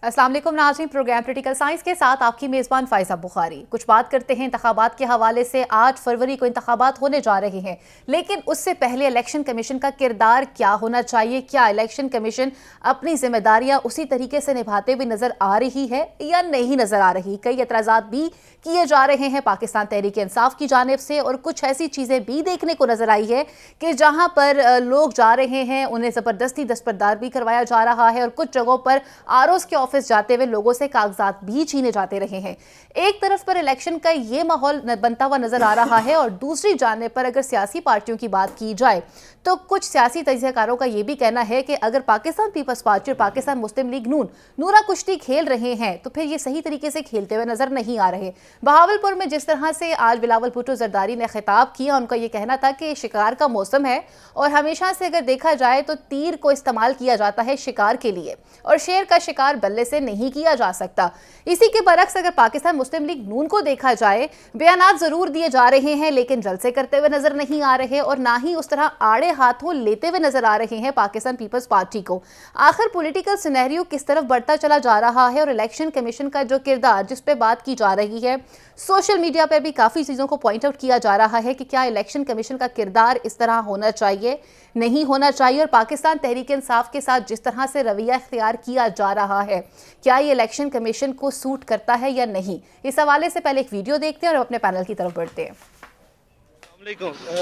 अस्सलाम वालेकुम नाज़रीन, प्रोग्राम क्रिटिकल साइंस के साथ आपकी मेज़बान फ़ाइज़ा बुखारी। कुछ बात करते हैं इंतखाबात के हवाले से। 8 फरवरी को इंतखाबात होने जा रहे हैं, लेकिन उससे पहले इलेक्शन कमीशन का किरदार क्या होना चाहिए? क्या इलेक्शन कमीशन अपनी जिम्मेदारियां उसी तरीके से निभाते हुए नजर आ रही है या नहीं नजर आ रही? कई एतराज़ात भी किए जा रहे हैं पाकिस्तान तहरीक इंसाफ की जानिब से, और कुछ ऐसी चीज़ें भी देखने को नजर आई है कि जहां पर लोग जा रहे हैं उन्हें ज़बरदस्ती दस्तबरदार भी करवाया जा रहा है, और कुछ जगहों पर आरओज़ के ऑफिस जाते हुए लोगों से कागजात भी छीने जाते रहे हैं। एक तरफ पर इलेक्शन का ये माहौल बनता हुआ नजर आ रहा है, और दूसरी जानिब पर अगर सियासी पार्टियों की बात की जाए तो कुछ सियासी तजज़ियाकारों का यह भी कहना है कि अगर पाकिस्तान पीपल्स पार्टी और पाकिस्तान मुस्लिम लीग नून नूरा कुश्ती खेल रहे हैं तो फिर ये सही तरीके से खेलते हुए नजर नहीं आ रहे। बहावलपुर में जिस तरह से आज बिलावल भुट्टो जरदारी ने खिताब किया, उनका यह कहना था कि शिकार का मौसम है और हमेशा से अगर देखा जाए तो तीर को इस्तेमाल किया जाता है शिकार के लिए, और शेर का शिकार बल्ले से नहीं किया जा सकता। इसी के बरक्स अगर पाकिस्तान मुस्लिम लीग नून को देखा जाए, बयानात जरूर दिए जा रहे हैं लेकिन जलसे करते हुए नजर नहीं आ रहे, और ना ही उस तरह आड़े हाथों लेते हुए नजर आ रहे हैं पाकिस्तान पीपल्स पार्टी को। आखिर पॉलिटिकल सिनेरियो किस तरफ बढ़ता चला जा रहा है, और इलेक्शन कमीशन का जो किरदार जिस पे बात की जा रही है, सोशल मीडिया पे भी काफी चीजों को पॉइंट आउट किया जा रहा है कि क्या इलेक्शन कमीशन का किरदार इस तरह होना चाहिए, नहीं होना चाहिए, और पाकिस्तान तहरीक इंसाफ के साथ जिस तरह से रवैया इख्तियार किया जा रहा है क्या ये इलेक्शन कमीशन को सूट करता है या नहीं? इस हवाले से पहले एक वीडियो देखते हैं और अपने पैनल की तरफ बढ़ते हैं।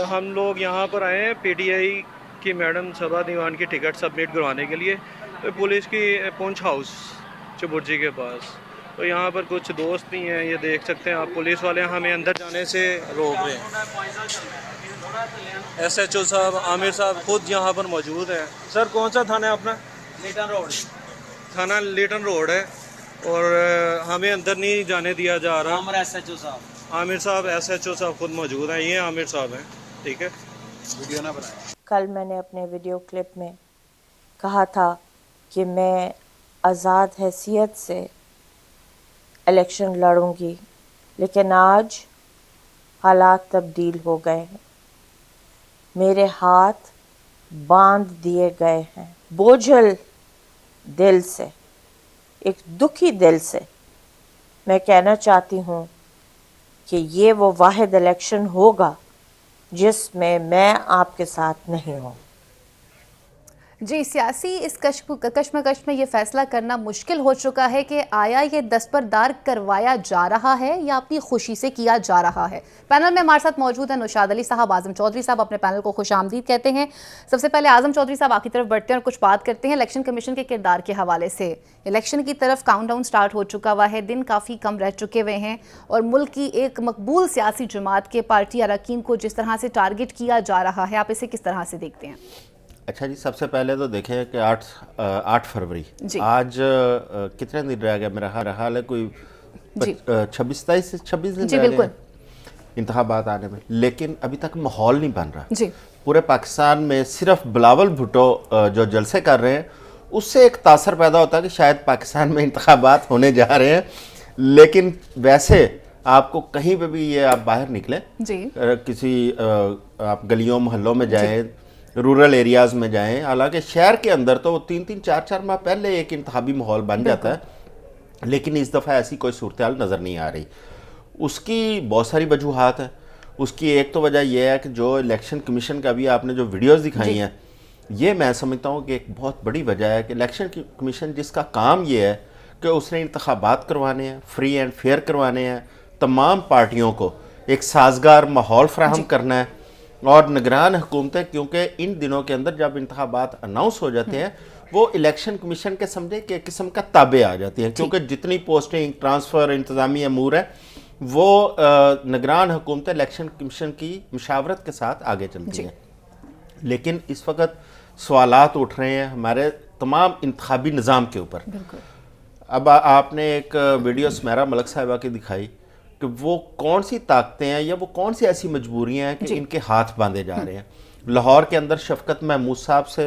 हम लोग यहाँ पर आए हैं पीटीआई की मैडम सभा दीवान की टिकट सबमिट करवाने के लिए, तो पुलिस की पुंछ हाउस चुबुर्जी के पास। तो यहाँ पर कुछ दोस्त भी हैं, ये देख सकते हैं आप। पुलिस वाले हमें अंदर जाने से रोक रहे हैं। एसएचओ साहब, आमिर साहब खुद यहाँ पर मौजूद हैं। सर कौन सा थाना है अपना? Lytton road. थाना लीटन रोड है, और हमें अंदर नहीं जाने दिया जा रहा। हमारा एसएचओ साहब, आमिर साहब, एसएचओ साहब खुद मौजूद हैं। ये आमिर साहब हैं, ठीक है। वीडियो ना बनाए। कल मैंने अपने वीडियो क्लिप में कहा था कि मैं आज़ाद हैसियत से इलेक्शन लड़ूंगी, लेकिन आज हालात तब्दील हो गए हैं। मेरे हाथ बांध दिए गए हैं। बोझल दिल से, एक दुखी दिल से मैं कहना चाहती हूँ कि ये वो वाहिद इलेक्शन होगा जिसमें मैं आपके साथ नहीं हूँ। जी, सियासी इस कश्मकश में ये फैसला करना मुश्किल हो चुका है कि आया ये दस्तबरदार करवाया जा रहा है या अपनी खुशी से किया जा रहा है। पैनल में हमारे साथ मौजूद है नौशाद अली साहब, आजम चौधरी साहब। अपने पैनल को खुशामदीद कहते हैं। सबसे पहले आजम चौधरी साहब आपकी तरफ बढ़ते हैं और कुछ बात करते हैं इलेक्शन कमीशन के किरदार के हवाले से। इलेक्शन की तरफ काउंटडाउन स्टार्ट हो चुका हुआ है, दिन काफ़ी कम रह चुके हुए हैं, और मुल्क की एक मकबूल सियासी जमात के पार्टी अरकान को जिस तरह से टारगेट किया जा रहा है, आप इसे किस तरह से देखते हैं? अच्छा जी, सबसे पहले तो देखें कि 8 फरवरी आज कितने दिन रह गया? मेरा हाल है कोई 26 दिन जी, रह बिल्कुल गए इंतखाबात आने में, लेकिन अभी तक माहौल नहीं बन रहा जी। पूरे पाकिस्तान में सिर्फ बिलावल भुट्टो जो जलसे कर रहे हैं उससे एक तासर पैदा होता है कि शायद पाकिस्तान में इंतखाबात होने जा रहे हैं, लेकिन वैसे आपको कहीं पे भी ये आप बाहर निकले जी, किसी आप गलियों मोहल्लों में जाएं, रूरल एरियाज़ में जाएं, हालांकि शहर के अंदर तो 3-3 4-4 माह पहले एक इंतखाबी माहौल बन जाता है, लेकिन इस दफ़ा ऐसी कोई सूरत हाल नज़र नहीं आ रही। उसकी बहुत सारी वजूहात हैं। उसकी एक तो वजह यह है कि जो इलेक्शन कमीशन का भी आपने जो वीडियोज़ दिखाई हैं, ये मैं समझता हूँ कि एक बहुत बड़ी वजह है कि इलेक्शन कमीशन जिसका काम ये है कि उसने इंतखाबात करवाने हैं, फ्री एंड फेयर करवाने हैं, तमाम पार्टियों को एक साजगार माहौल फ्राहम करना है, और निगरान हुकूमतें, क्योंकि इन दिनों के अंदर जब इंतखाबात अनाउंस हो जाते हैं वो इलेक्शन कमीशन के समझे कि किस्म का ताबे आ जाती हैं, क्योंकि जितनी पोस्टिंग, ट्रांसफ़र, इंतज़ामी अमूर है वो निगरान हुकूमतें इलेक्शन कमीशन की मशावरत के साथ आगे चलती हैं। लेकिन इस वक्त सवालात उठ रहे हैं हमारे तमाम इंतखाबी निज़ाम के ऊपर। अब आपने एक वीडियो सुमेरा मलिक साहिबा की दिखाई कि वो कौन सी ताकतें हैं या वो कौन सी ऐसी मजबूरियां हैं कि इनके हाथ बांधे जा रहे हैं। लाहौर के अंदर शफकत महमूद साहब से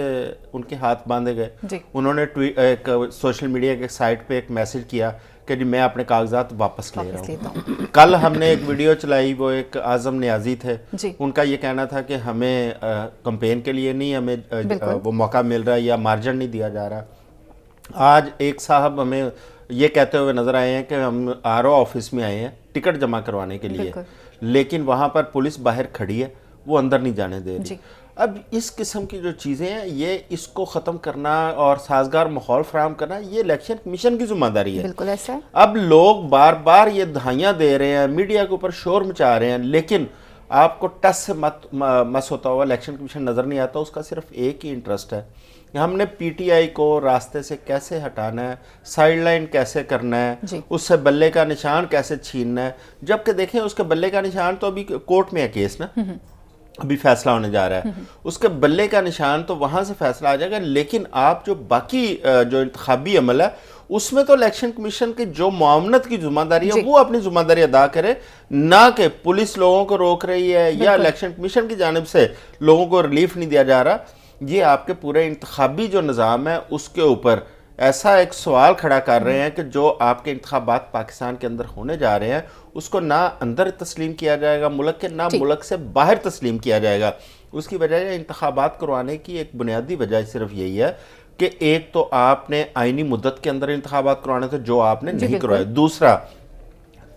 उनके हाथ बांधे गए। उन्होंने एक सोशल मीडिया के साइट पे एक मैसेज किया कि जी मैं अपने कागजात वापस ले रहा हूँ। कल हमने एक वीडियो चलाई, वो एक आजम न्याजी थे, उनका ये कहना था कि हमें कैंपेन के लिए नहीं, हमें वो मौका मिल रहा है या मार्जिन नहीं दिया जा रहा। आज एक साहब हमें ये कहते हुए नजर आए हैं कि हम आरओ ऑफिस में आए हैं टिकट जमा करवाने के लिए, लेकिन वहां पर पुलिस बाहर खड़ी है, वो अंदर नहीं जाने दे रही। अब इस किस्म की जो चीज़ें हैं, ये इसको ख़त्म करना और साजगार माहौल फराहम करना, ये इलेक्शन कमीशन की जिम्मेदारी है। बिल्कुल ऐसा है। अब लोग बार बार ये दहाइयाँ दे रहे हैं, मीडिया के ऊपर शोर मचा रहे हैं, लेकिन आपको टस से मस होता हुआ इलेक्शन कमीशन नज़र नहीं आता। उसका सिर्फ एक ही इंटरेस्ट है कि हमने पीटीआई को रास्ते से कैसे हटाना है, साइडलाइन कैसे करना है, उससे बल्ले का निशान कैसे छीनना है। जबकि देखें उसके बल्ले का निशान तो अभी कोर्ट में है केस ना, अभी फैसला होने जा रहा है, उसके बल्ले का निशान तो वहां से फैसला आ जाएगा। लेकिन आप जो बाकी जो इंतखाबी अमल है उसमें तो इलेक्शन कमीशन की जो मुआवनत की जिम्मेदारी है वो अपनी जिम्मेदारी अदा करे, ना कि पुलिस लोगों को रोक रही है या इलेक्शन कमीशन की जानिब से लोगों को रिलीफ नहीं दिया जा रहा। ये आपके पूरे इंतखाबी जो निज़ाम है उसके ऊपर ऐसा एक सवाल खड़ा कर रहे हैं कि जो आपके इंतखाबात पाकिस्तान के अंदर होने जा रहे हैं उसको ना अंदर तस्लीम किया जाएगा मुल्क के, ना मुल्क से बाहर तस्लीम किया जाएगा। उसकी वजह इंतखाबात करवाने की एक बुनियादी वजह सिर्फ यही है कि एक तो आपने आइनी मुद्दत के अंदर इंतखाबात करवाने थे जो आपने नहीं करवाए। दूसरा,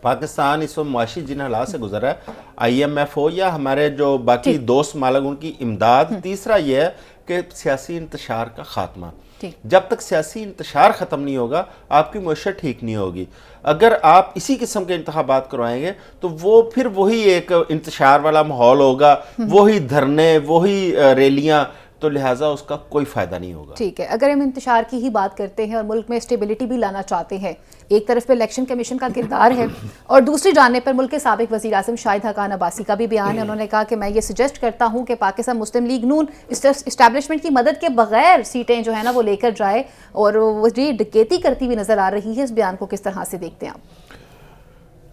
पाकिस्तान इस वक्त मुआशी जिन हालात से गुजरा है, IMF हो या हमारे जो बाकी दोस्त मालक उनकी इमदाद। तीसरा यह है कि सियासी इंतशार का खात्मा। जब तक सियासी इंतशार ख़त्म नहीं होगा आपकी मुआशरत ठीक नहीं होगी। अगर आप इसी किस्म के इंतखाबात करवाएंगे तो वो फिर वही एक इंतशार वाला माहौल होगा, वही धरने, वही रैलियाँ, तो लिहाजा उसका कोई फ़ायदा नहीं होगा। ठीक है, अगर हम इंतशार की ही बात करते हैं और मुल्क में स्टेबिलिटी भी लाना चाहते हैं, एक तरफ पे इलेक्शन कमीशन का किरदार है और दूसरी जानिब पर मुल्क के साबिक वज़ीर आज़म शाहिद हक़ान अब्बासी का भी बयान है। उन्होंने कहा कि मैं ये सजेस्ट करता हूँ कि पाकिस्तान मुस्लिम लीग नून इस्टेब्लिशमेंट की मदद के बगैर सीटें जो है ना वो लेकर जाए, और वो ये डकैती करती हुई नज़र आ रही है। इस बयान को किस तरह से देखते हैं आप?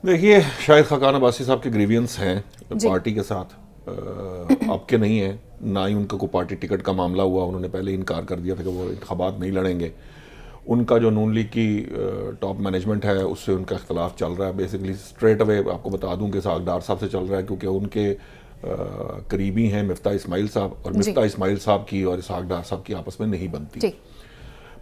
देखिए, शाहिद हक़ान अब्बासी साहब के ग्रीवियंस हैं पार्टी के साथ, आपके नहीं है, ना ही उनका कोई पार्टी टिकट का मामला हुआ। उन्होंने पहले इनकार कर दिया था कि वो इंतखाबात नहीं लड़ेंगे। उनका जो नून लीग की टॉप मैनेजमेंट है उससे उनका इख्तलाफ चल रहा है। बेसिकली स्ट्रेट अवे आपको बता दूं कि इसहाक़ साहब से चल रहा है, क्योंकि उनके करीबी हैं मिफ्ता इस्माइल साहब, और मिफ्ता इस्माइल साहब की और इसहाक़ साहब की आपस में नहीं बनती।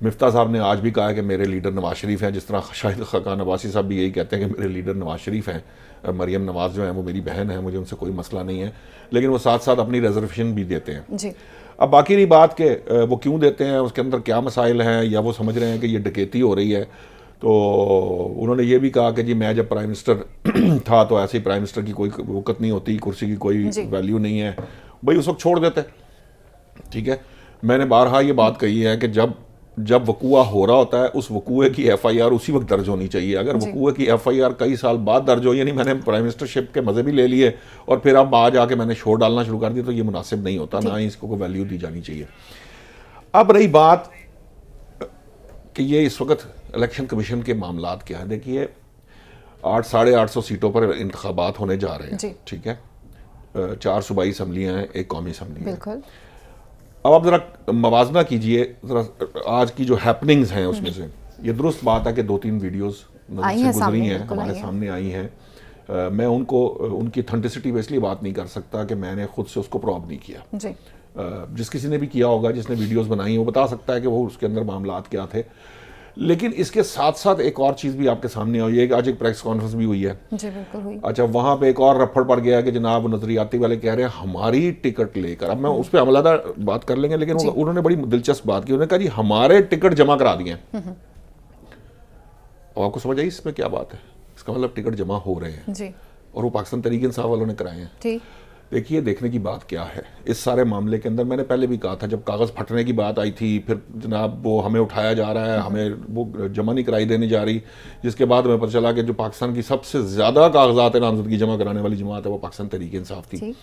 मिफ्ता साहब ने आज भी कहा है कि मेरे लीडर नवाज शरीफ हैं, जिस तरह शाहिद हक़ान अब्बासी साहब भी यही कहते हैं कि मेरे लीडर नवाज शरीफ हैं। मरियम नवाज जो है वो मेरी बहन है, मुझे उनसे कोई मसला नहीं है, लेकिन वो साथ साथ अपनी रिजर्वेशन भी देते हैं जी। अब बाकी रही बात कि वो क्यों देते हैं, उसके अंदर क्या मसाइल हैं, या वो समझ रहे हैं कि ये डकैती हो रही है। तो उन्होंने ये भी कहा कि जी मैं जब प्राइम मिनिस्टर था तो ऐसे ही प्राइम मिनिस्टर की कोई वक़्त नहीं होती, कुर्सी की कोई वैल्यू नहीं है, भाई उस वक्त छोड़ देते। ठीक है, मैंने बारहा ये बात कही है कि जब वकूआ हो रहा होता है उस वकूए की FIR उसी वक्त दर्ज होनी चाहिए। अगर वकूए की FIR कई साल बाद दर्ज हो, यानी मैंने प्राइम मिनिस्टरशिप के मज़े भी ले लिए और फिर अब आज आके मैंने शोर डालना शुरू कर दिया, तो ये मुनासिब नहीं होता, ना ही इसको कोई वैल्यू दी जानी चाहिए। अब रही बात कि ये इस वक्त इलेक्शन कमीशन के मामलात क्या हैं। देखिए, 800-850 सीटों पर इंतखाबात होने जा रहे हैं, ठीक है, 4 सूबाई असम्बलियाँ हैं, 1 कौमी असम्बली है। अब आप ज़रा मवाजना कीजिए ज़रा आज की जो हैपनिंग्स हैं उसमें से। ये दुरुस्त बात है कि 2-3 वीडियोस नज़र से गुजरी हैं, हमारे सामने आई हैं। मैं उनकी ऑथेंटिसिटी पे इसलिए बात नहीं कर सकता कि मैंने खुद से उसको प्रूव नहीं किया। जिस किसी ने भी किया होगा, जिसने वीडियोस बनाई हैं, वो बता सकता है कि वो उसके अंदर मामलात क्या थे। लेकिन इसके साथ साथ एक और चीज़ भी आपके सामने आई है। आज एक प्रेस कॉन्फ्रेंस भी हुई है जी, बिल्कुल हुई। अच्छा, वहाँ पे एक और रफड़ पड़ गया कि जनाब नजरियाती वाले कह रहे हैं हमारी टिकट लेकर, अब मैं उस पर अलग बात कर लेंगे, लेकिन उन्होंने बड़ी दिलचस्प बात की। उन्होंने कहा जी हमारे टिकट जमा करा दिए हैं। और आपको समझ आई इसमें क्या बात है? इसका मतलब टिकट जमा हो रहे हैं जी, और वो पाकिस्तान तहरीक इंसाफ वालों ने कराए हैं। देखिए, देखने की बात क्या है इस सारे मामले के अंदर। मैंने पहले भी कहा था, जब कागज़ फटने की बात आई थी, फिर जनाब वो हमें उठाया जा रहा है, हमें वो जमा नहीं कराई देने जा रही, जिसके बाद हमें पता चला कि जो पाकिस्तान की सबसे ज़्यादा कागजात नामजदगी जमा कराने वाली जमात है वो पाकिस्तान तहरीक इंसाफ थी।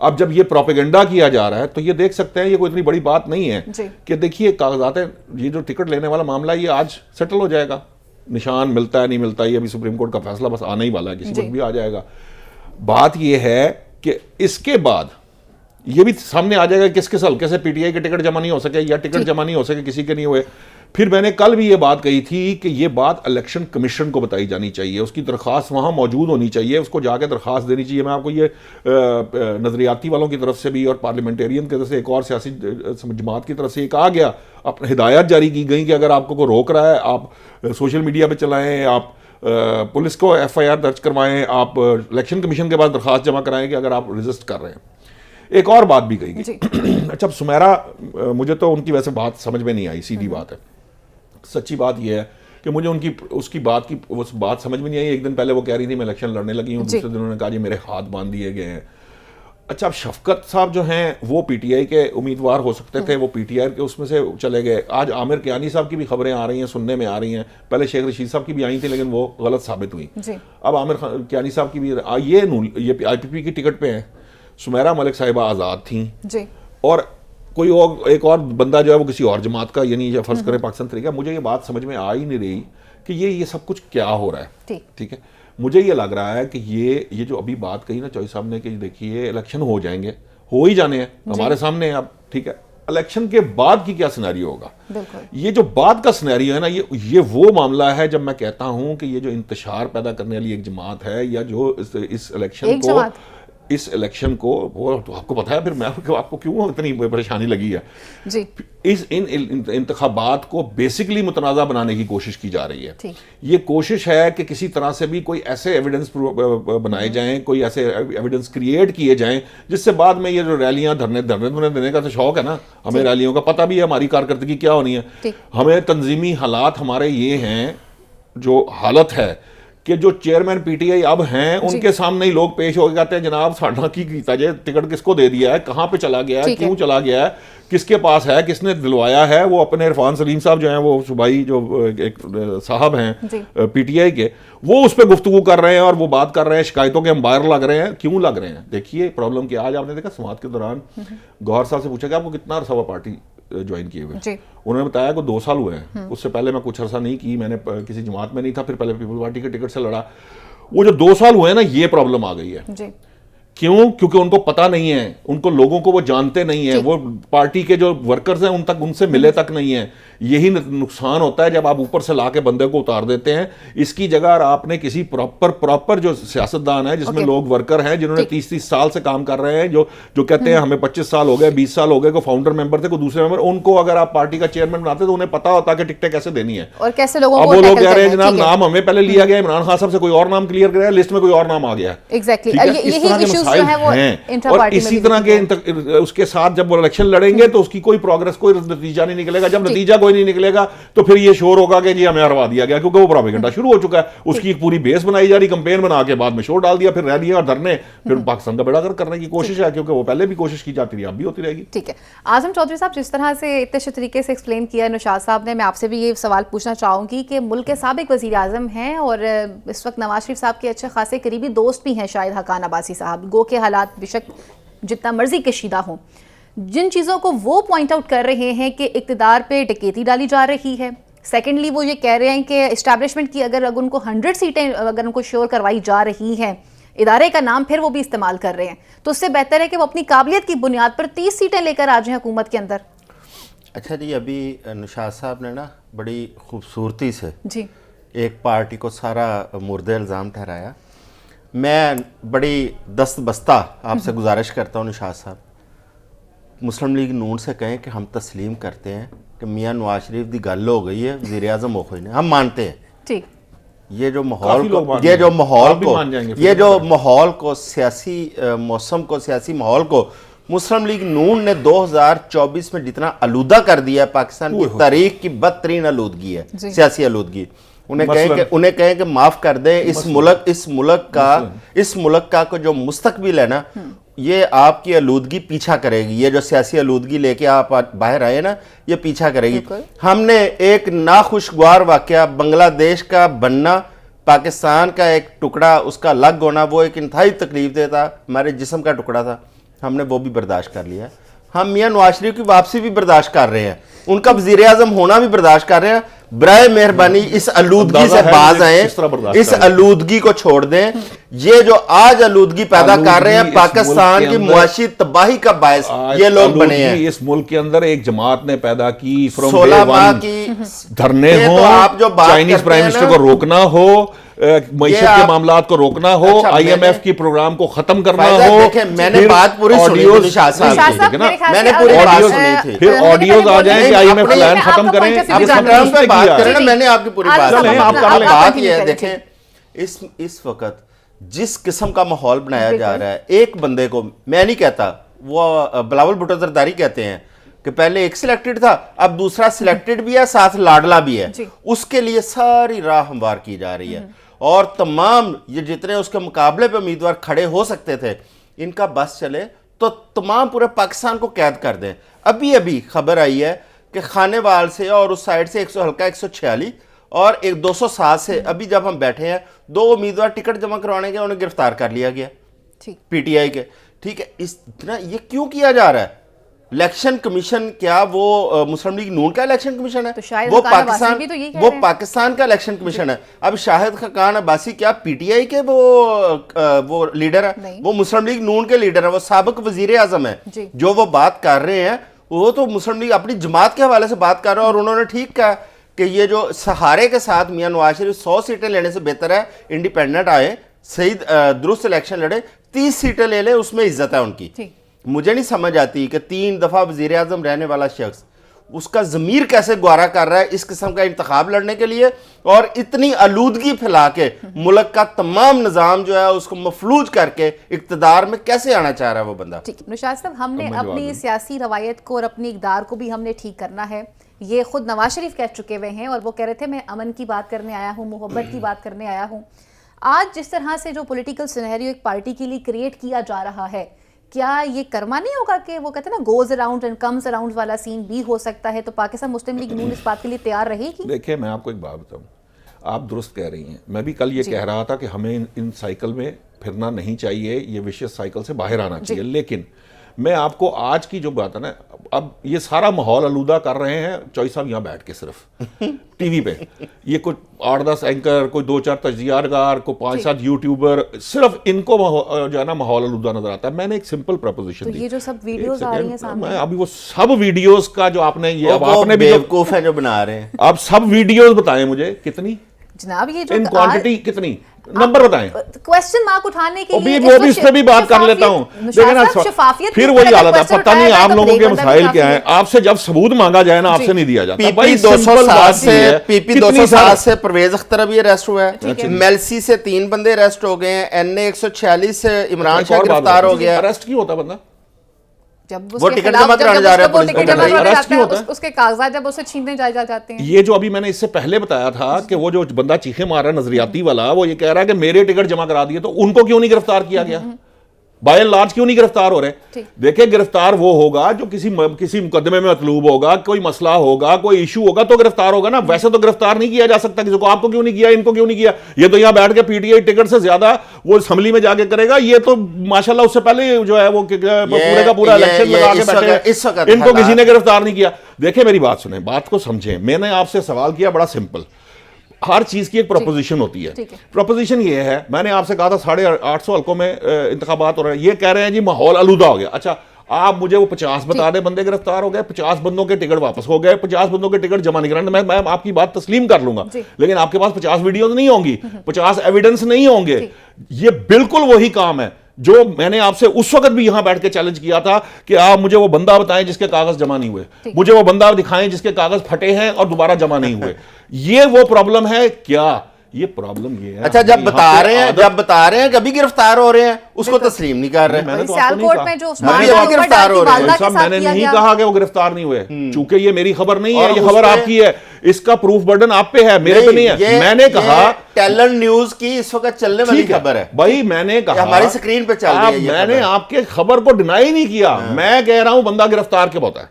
अब जब ये प्रोपेगेंडा किया जा रहा है तो ये देख सकते हैं ये कोई इतनी बड़ी बात नहीं है कि देखिए कागजात, ये जो टिकट लेने वाला मामला ये आज सेटल हो जाएगा। निशान मिलता है नहीं मिलता, ये अभी सुप्रीम कोर्ट का फैसला बस आना ही वाला है, किसी वक्त भी आ जाएगा। बात ये है कि इसके बाद ये भी सामने आ जाएगा किसके साल कैसे PTI के टिकट जमा नहीं हो सके या टिकट जमा नहीं हो सके किसी के नहीं हुए, फिर मैंने कल भी ये बात कही थी कि ये बात इलेक्शन कमीशन को बताई जानी चाहिए, उसकी दरख्वास्त वहाँ मौजूद होनी चाहिए, उसको जाके दरख्वास्त देनी चाहिए। मैं आपको ये नज़रियाती वालों की तरफ से भी और पार्लियामेंटेरियन की तरफ से एक और सियासी जमात की तरफ से कहा गया, अपनी हिदायत जारी की गई कि अगर आपको कोई रोक रहा है आप सोशल मीडिया पर चलाएँ, आप पुलिस को FIR दर्ज करवाएं, आप इलेक्शन कमीशन के पास दरख्वास्त जमा कराएं कि अगर आप रेजिस्ट कर रहे हैं। एक और बात भी कही गई। अच्छा, सुमेरा, मुझे तो उनकी वैसे बात समझ में नहीं आई, सीधी बात है। सच्ची बात यह है कि मुझे उस बात समझ में नहीं आई। एक दिन पहले वो कह रही थी मैं इलेक्शन लड़ने लगी हूँ, दूसरे दिन उन्होंने कहा जी मेरे हाथ बांध दिए गए हैं। अच्छा, अब शफकत साहब जो हैं वो PTI के उम्मीदवार हो सकते थे, वो PTI के उसमें से चले गए। आज आमिर कियानी साहब की भी खबरें आ रही हैं, सुनने में आ रही हैं, पहले शेख रशीद साहब की भी आई थी लेकिन वो गलत साबित हुई। अब आमिर कियानी साहब की भी ये IPP की टिकट पे हैं। सुमेरा मलिक साहिबा आज़ाद थी और कोई और एक और बंदा जो है वो किसी और जमात का, यानी फर्ज करें पाकिस्तान तरीका। मुझे ये बात समझ में आ ही नहीं रही कि ये सब कुछ क्या हो रहा है। ठीक है, मुझे ये लग रहा है कि ये जो अभी बात कही ना चौधरी साहब ने कि देखिए इलेक्शन हो जाएंगे, हो ही जाने हैं, हमारे सामने है अब। ठीक है, इलेक्शन के बाद की क्या सिनेरियो होगा? ये जो बाद का सिनेरियो है ना, ये वो मामला है जब मैं कहता हूं कि ये जो इंतशार पैदा करने वाली एक जमात है, या जो इस इलेक्शन को वो तो आपको पता है, फिर मैं आपको क्यों इतनी परेशानी लगी है जी। इन इंतखाबात को बेसिकली मुतनाज़ा बनाने की कोशिश की जा रही है। ये कोशिश है कि किसी तरह से भी कोई ऐसे एविडेंस बनाए जाएं, कोई ऐसे एविडेंस क्रिएट किए जाएं जिससे बाद में ये जो रैलियां धरने देने का तो शौक है ना हमें, रैलियों का पता भी है हमारी कारकर्दगी क्या होनी है। हमें तंजीमी हालात हमारे ये हैं, जो हालत है कि जो चेयरमैन PTI अब हैं उनके सामने ही लोग पेश हो जाते हैं, जनाब साढ़ा की कीता जाए, टिकट किसको दे दिया है, कहाँ पे चला गया है, क्यों चला गया है, किसके पास है, किसने दिलवाया है। वो अपने इरफान सलीम साहब जो हैं, वो सूबाई जो एक साहब हैं PTI के, वो उस पर गुफ्तगू कर रहे हैं और वो बात कर रहे हैं, शिकायतों के अंबार लग रहे हैं। क्यों लग रहे हैं? देखिए प्रॉब्लम क्या, आज आपने देखा समात के दौरान गौहर साहब से पूछा कि आपको कितना अरसा हुआ पार्टी ज्वाइन किए हुए? उन्होंने बताया कि 2 साल हुए हैं, उससे पहले मैं कुछ अरसा नहीं की, मैंने किसी जमात में नहीं था, फिर पहले पीपल पार्टी के टिकट से लड़ा। वो जो 2 साल हुए हैं ना, ये प्रॉब्लम आ गई है। क्यों? क्योंकि उनको पता नहीं है, उनको लोगों को वो जानते नहीं है, वो पार्टी के जो वर्कर्स हैं उनसे मिले तक नहीं है। यही नुकसान होता है जब आप ऊपर से लाके बंदे को उतार देते हैं। इसकी जगह आपने किसी प्रॉपर जो सियासतदान है, जिसमें लोग वर्कर हैं, जिन्होंने 30 साल से काम कर रहे हैं, जो कहते हैं हमें 25 साल हो गए, 20 साल हो गए, को फाउंडर मेंबर थे, को दूसरे मेंबर, उनको अगर आप पार्टी का चेयरमैन बनाते तो उन्हें पता होता कि टिकटें कैसे देनी है और कैसे लोगों को। अब वो लोग कह रहे हैं जनाब नाम हमें पहले लिया गया, इमरान खान साहब से कोई और नाम क्लियर कराया, लिस्ट में कोई और नाम आ गया। और इसी तरह के उसके साथ जब वो इलेक्शन लड़ेंगे तो उसकी कोई प्रोग्रेस, कोई नतीजा नहीं निकलेगा। जब नतीजा कोई नहीं निकलेगा तो फिर ये शोर होगा कि जी हमें हरवा दिया गया, क्योंकि वो प्रोपेगेंडा शुरू हो चुका है। उसकी एक पूरी बेस बनाई जा रही, कंपेन बना के बाद में शोर डाल दिया, फिर रैलियां और धरने, फिर पाकिस्तान का बेड़ा गर्क करने की कोशिश है, क्योंकि वो पहले भी कोशिश की जाती रही, अब भी होती रहेगी। ठीक है, आजम चौधरी साहब, जिस तरह से इतने अच्छे तरीके से एक्सप्लेन किया नौशाद साहब ने, मैं आपसे भी ये सवाल पूछना चाहूंगी कि मुल्क के साबिक वज़ीर आज़म हैं और इस वक्त नवाज शरीफ साहब के अच्छे खासे करीबी दोस्त भी हैं शाहिद हक्कान अब्बासी साहब, गो के हालात बेशक जितना मर्जी कशीदा हो, जिन चीज़ों को वो पॉइंट आउट कर रहे हैं कि इक़्तिदार पे डकैती डाली जा रही है। सेकेंडली वो ये कह रहे हैं कि इस्टेब्लिशमेंट की अगर उनको 100 सीटें अगर उनको श्योर करवाई जा रही हैं, इदारे का नाम फिर वो भी इस्तेमाल कर रहे हैं, तो उससे बेहतर है कि वो अपनी काबिलियत की बुनियाद पर 30 सीटें लेकर आ जाएं हुकूमत के अंदर। अच्छा जी, अभी नौशाद साहब ने ना बड़ी खूबसूरती से जी एक पार्टी को सारा मुर्दे इल्ज़ाम ठहराया। मैं बड़ी दस्तबस्ता आपसे गुजारिश करता हूँ नौशाद साहब, मुस्लिम लीग नून से कहें कि हम तस्लीम करते हैं कि मियाँ नवाज शरीफ की गल हो गई है, वज़ीर आज़म हो गई ने, हम मानते हैं। ठीक, ये जो माहौल को सियासी मौसम को, सियासी माहौल को मुस्लिम लीग नून ने 2024 में जितना आलूदा कर दिया है, पाकिस्तान की तारीख की बदतरीन आलूदगी है, सियासी आलूदगी। उन्हें कहें कि माफ कर दें, इस मुल्क का को जो मुस्तकबिल है ना, ये आपकी आलूदगी पीछा करेगी। ये जो सियासी आलूदगी लेके आप बाहर आए ना, ये पीछा करेगी। हमने एक नाखुशगवार वाकया, बांग्लादेश का बनना, पाकिस्तान का एक टुकड़ा, उसका अलग होना, वो एक इंतहाई तकलीफ देता, हमारे जिस्म का टुकड़ा था, हमने वो भी बर्दाश्त कर लिया। हम मियाँ नवाज शरीफ की वापसी भी बर्दाश्त कर रहे हैं, उनका वज़ीर आज़म होना भी बर्दाश्त कर रहे हैं। बराए मेहरबानी इस आलूदगी से बाज आए, इस आलूदगी को छोड़ दें। ये जो आज आलूदगी पैदा कर रहे हैं आलूदगी पाकिस्तान इस की मुल्क के मुआशी तबाही का बायस ये लोग बने हैं। इस मुल्क के अंदर एक जमात ने पैदा की, फ्रॉम 16 माह की धरने ये हो, तो आप जो बात चाइनीज करते प्राइम हैं मिनिस्टर ना, को रोकना हो, मईशत के मामलात को रोकना हो, अच्छा, IMF की प्रोग्राम को खत्म करना फायदा हो, देखें, मैंने बात पूरी सुनी थी ऑडियोज निशात साहब निशात की। साहब, ठीक है ना? मेरे ख्याल मैंने से पूरी अगर- बात ऑडियोज सुनी थी। फिर नहीं, ऑडियोज आ नहीं, जाए कि नहीं, IMF अपने- प्लान आपका खत्म करें, point of view जिस जानना तरह टर्म उसने पे बात किया। करें ना, जी, मैंने आपकी पूरी आला बात साहब, सुनी। आप कर अब लें। बात continue ये है, करें, देखें इस वक्त जिस किस्म का माहौल बनाया जा रहा है, एक बंदे को मैं नहीं कहता, वो बिलावल भुट्टो जरदारी कहते हैं कि पहले एक सिलेक्टेड था, अब दूसरा सिलेक्टेड भी है, साथ लाडला भी है, जी। उसके लिए सारी राह हमवार की जा रही है और तमाम ये जितने उसके मुकाबले पे उम्मीदवार खड़े हो सकते थे, इनका बस चले तो तमाम पूरे पाकिस्तान को कैद कर दें। अभी अभी खबर आई है कि खानेवाल से और उस साइड से 100 हल्का 146 और एक 207 से अभी जब हम बैठे हैं 2 उम्मीदवार टिकट जमा करवाने के उन्हें गिरफ्तार कर लिया गया ठीक। PTI के। ठीक है, इस इतना ये क्यों किया जा रहा है? इलेक्शन कमीशन क्या वो मुस्लिम लीग नून का इलेक्शन कमीशन है? तो शाहिद वो खान अब्बासी भी तो यही कह वो रहे हैं। पाकिस्तान का इलेक्शन कमीशन है। अब शाहिद खान अब्बासी क्या PTI के वो लीडर है? नहीं। वो मुस्लिम लीग नून के लीडर है, वो साबिक वजीर आजम है। जी। जो वो बात कर रहे हैं वो तो मुस्लिम लीग अपनी जमात के हवाले से बात कर रहे हैं और उन्होंने ठीक कहा कि ये जो सहारे के साथ मियां नवाज शरीफ 100 सीटें लेने से बेहतर है इंडिपेंडेंट आए, सही दुरुस्त इलेक्शन लड़े, 30 सीटें ले ले, उसमें इज्जत है उनकी। ठीक। मुझे नहीं समझ आती कि 3 दफा वजीर आजम रहने वाला शख्स उसका ज़मीर कैसे ग्वारा कर रहा है इस किस्म का इंतखाब लड़ने के लिए और इतनी आलूदगी फैला के मुल्क का तमाम निज़ाम जो है उसको मफलूज करके इक़्तिदार में कैसे आना चाह रहा है वो बंदा। ठीक है निशात साहब, हमने अब मैं जवाब अपनी दूं। सियासी रवायत को और अपनी इक़दार को भी हमने ठीक करना है। ये खुद नवाज शरीफ कह चुके हुए हैं और वो कह रहे थे मैं अमन की बात करने आया हूँ, मोहब्बत की बात करने आया हूँ। आज जिस तरह से जो पॉलिटिकल सिनेरियो एक पार्टी के लिए क्रिएट किया जा रहा है, क्या ये कर्मा नहीं होगा कि वो कहते हैं ना goes around and comes around वाला सीन भी हो सकता है? तो पाकिस्तान मुस्लिम लीग नून इस बात के लिए तैयार रहेगी? देखिए, मैं आपको एक बात बताऊं, आप दुरुस्त कह रही हैं। मैं भी कल ये कह रहा था कि हमें इन साइकिल में फिरना नहीं चाहिए, ये विशियस साइकिल से बाहर आना चाहिए। लेकिन मैं आपको आज की जो बात है ना, अब ये सारा माहौल आलूदा कर रहे हैं चौधरी साहब यहाँ बैठ के सिर्फ टीवी पे। ये कुछ 8-10 एंकर, कोई 2-4 तजियारगार, कोई 5-7 यूट्यूबर, सिर्फ इनको जो है ना माहौल आलूदा नजर आता है। मैंने एक सिंपल प्रपोजिशन तो दी। ये जो सब वीडियोस आ रही हैं सामने, मैं अभी वो सब वीडियोस का जो आपने ये अब वो आपने भी जो बेवकूफ है जो बना रहे हैं। आप सब वीडियोस बताएं मुझे कितनी, जनाब ये जो इन क्वांटिटी कितनी, नंबर बताएं। क्वेश्चन मार्क उठाने के वो लिए भी वो भी इस पे भी बात कर लेता हूँ। देखिए ना, फिर वही हालत है, पता नहीं आप लोगों के मसाइल क्या हैं। आपसे जब सबूत मांगा जाए ना, आपसे नहीं दिया जाता। PP 207 से परवेज अख्तर भी अरेस्ट हुआ है, मेलसी से 3 बंदे अरेस्ट हो गए हैं, NA 146 से इमरान शाह गिरफ्तार हो गया। अरेस्ट क्यों होता बंदा? जब वो टिकट जमा कराने जा रहे हैं, पुलिस टिकट को जमा कराने अरेस्ट जाता क्यों है, होता है? उसके कागजात जब उसे छीनने जाते हैं। ये जो अभी मैंने इससे पहले बताया था कि वो जो बंदा चीखे मार रहा है नजरियाती वाला, वो ये कह रहा है कि मेरे टिकट जमा करा दिए, तो उनको क्यों नहीं गिरफ्तार किया गया? बाय एंड लार्ज क्यों नहीं गिरफ्तार हो रहे? देखिए, गिरफ्तार वो होगा जो किसी मुकदमे में मतलूब होगा, कोई मसला होगा, कोई इशू होगा तो गिरफ्तार होगा ना। वैसे तो गिरफ्तार नहीं किया जा सकता किसी को। आपको क्यों नहीं किया, इनको क्यों नहीं किया? ये तो यहाँ बैठ के PTI टिकट से ज्यादा वो असेंबली में जाके करेगा। ये तो माशाल्लाह उससे पहले जो है वो पूरे का पूरा इलेक्शन लगा के बैठे, इनको किसी ने गिरफ्तार नहीं किया। देखिए, मेरी बात सुने, बात को समझें। मैंने आपसे सवाल किया बड़ा सिंपल, हर चीज की एक प्रोपोजिशन होती है। प्रोपोजिशन ये है, मैंने आपसे कहा था 850 हल्कों में इंतखाबात हो रहे हैं, ये कह रहे हैं जी माहौल आलूदा हो गया। अच्छा, आप मुझे वो 50 बता दें बंदे गिरफ्तार हो गए, 50 बंदों के टिकट वापस हो गए, 50 बंदों के टिकट जमा नहीं कराने, मैं आपकी बात तस्लीम कर लूंगा, लेकिन आपके पास 50 वीडियोस नहीं होंगी, 50 एविडेंस नहीं होंगे। ये बिल्कुल वही काम है जो मैंने आपसे उस वक्त भी यहां बैठ के चैलेंज किया था कि आप मुझे वो बंदा बताएं जिसके कागज जमा नहीं हुए, मुझे वो बंदा दिखाएं जिसके कागज फटे हैं और दोबारा जमा नहीं हुए। ये वो प्रॉब्लम है क्या? ये प्रॉब्लम ये है। अच्छा, जब बता रहे हैं कभी गिरफ्तार हो रहे हैं, उसको तस्लीम नहीं कर रहे। मैंने तो सियालकोट में जो गिरफ्तार हो रहे हैं, मैंने नहीं कहा कि वो गिरफ्तार नहीं हुए, चूंकि ये मेरी खबर नहीं है, ये खबर आपकी है, इसका प्रूफ बर्डन आप पे है, मेरे पे नहीं है। मैंने कहा टैलेंट न्यूज की इस वक्त चलने वाली खबर है भाई, मैंने कहा हमारी स्क्रीन पे चल रही है। मैंने आपके खबर को डिनाई नहीं किया, मैं कह रहा हूं बंदा गिरफ्तार क्यों होता है।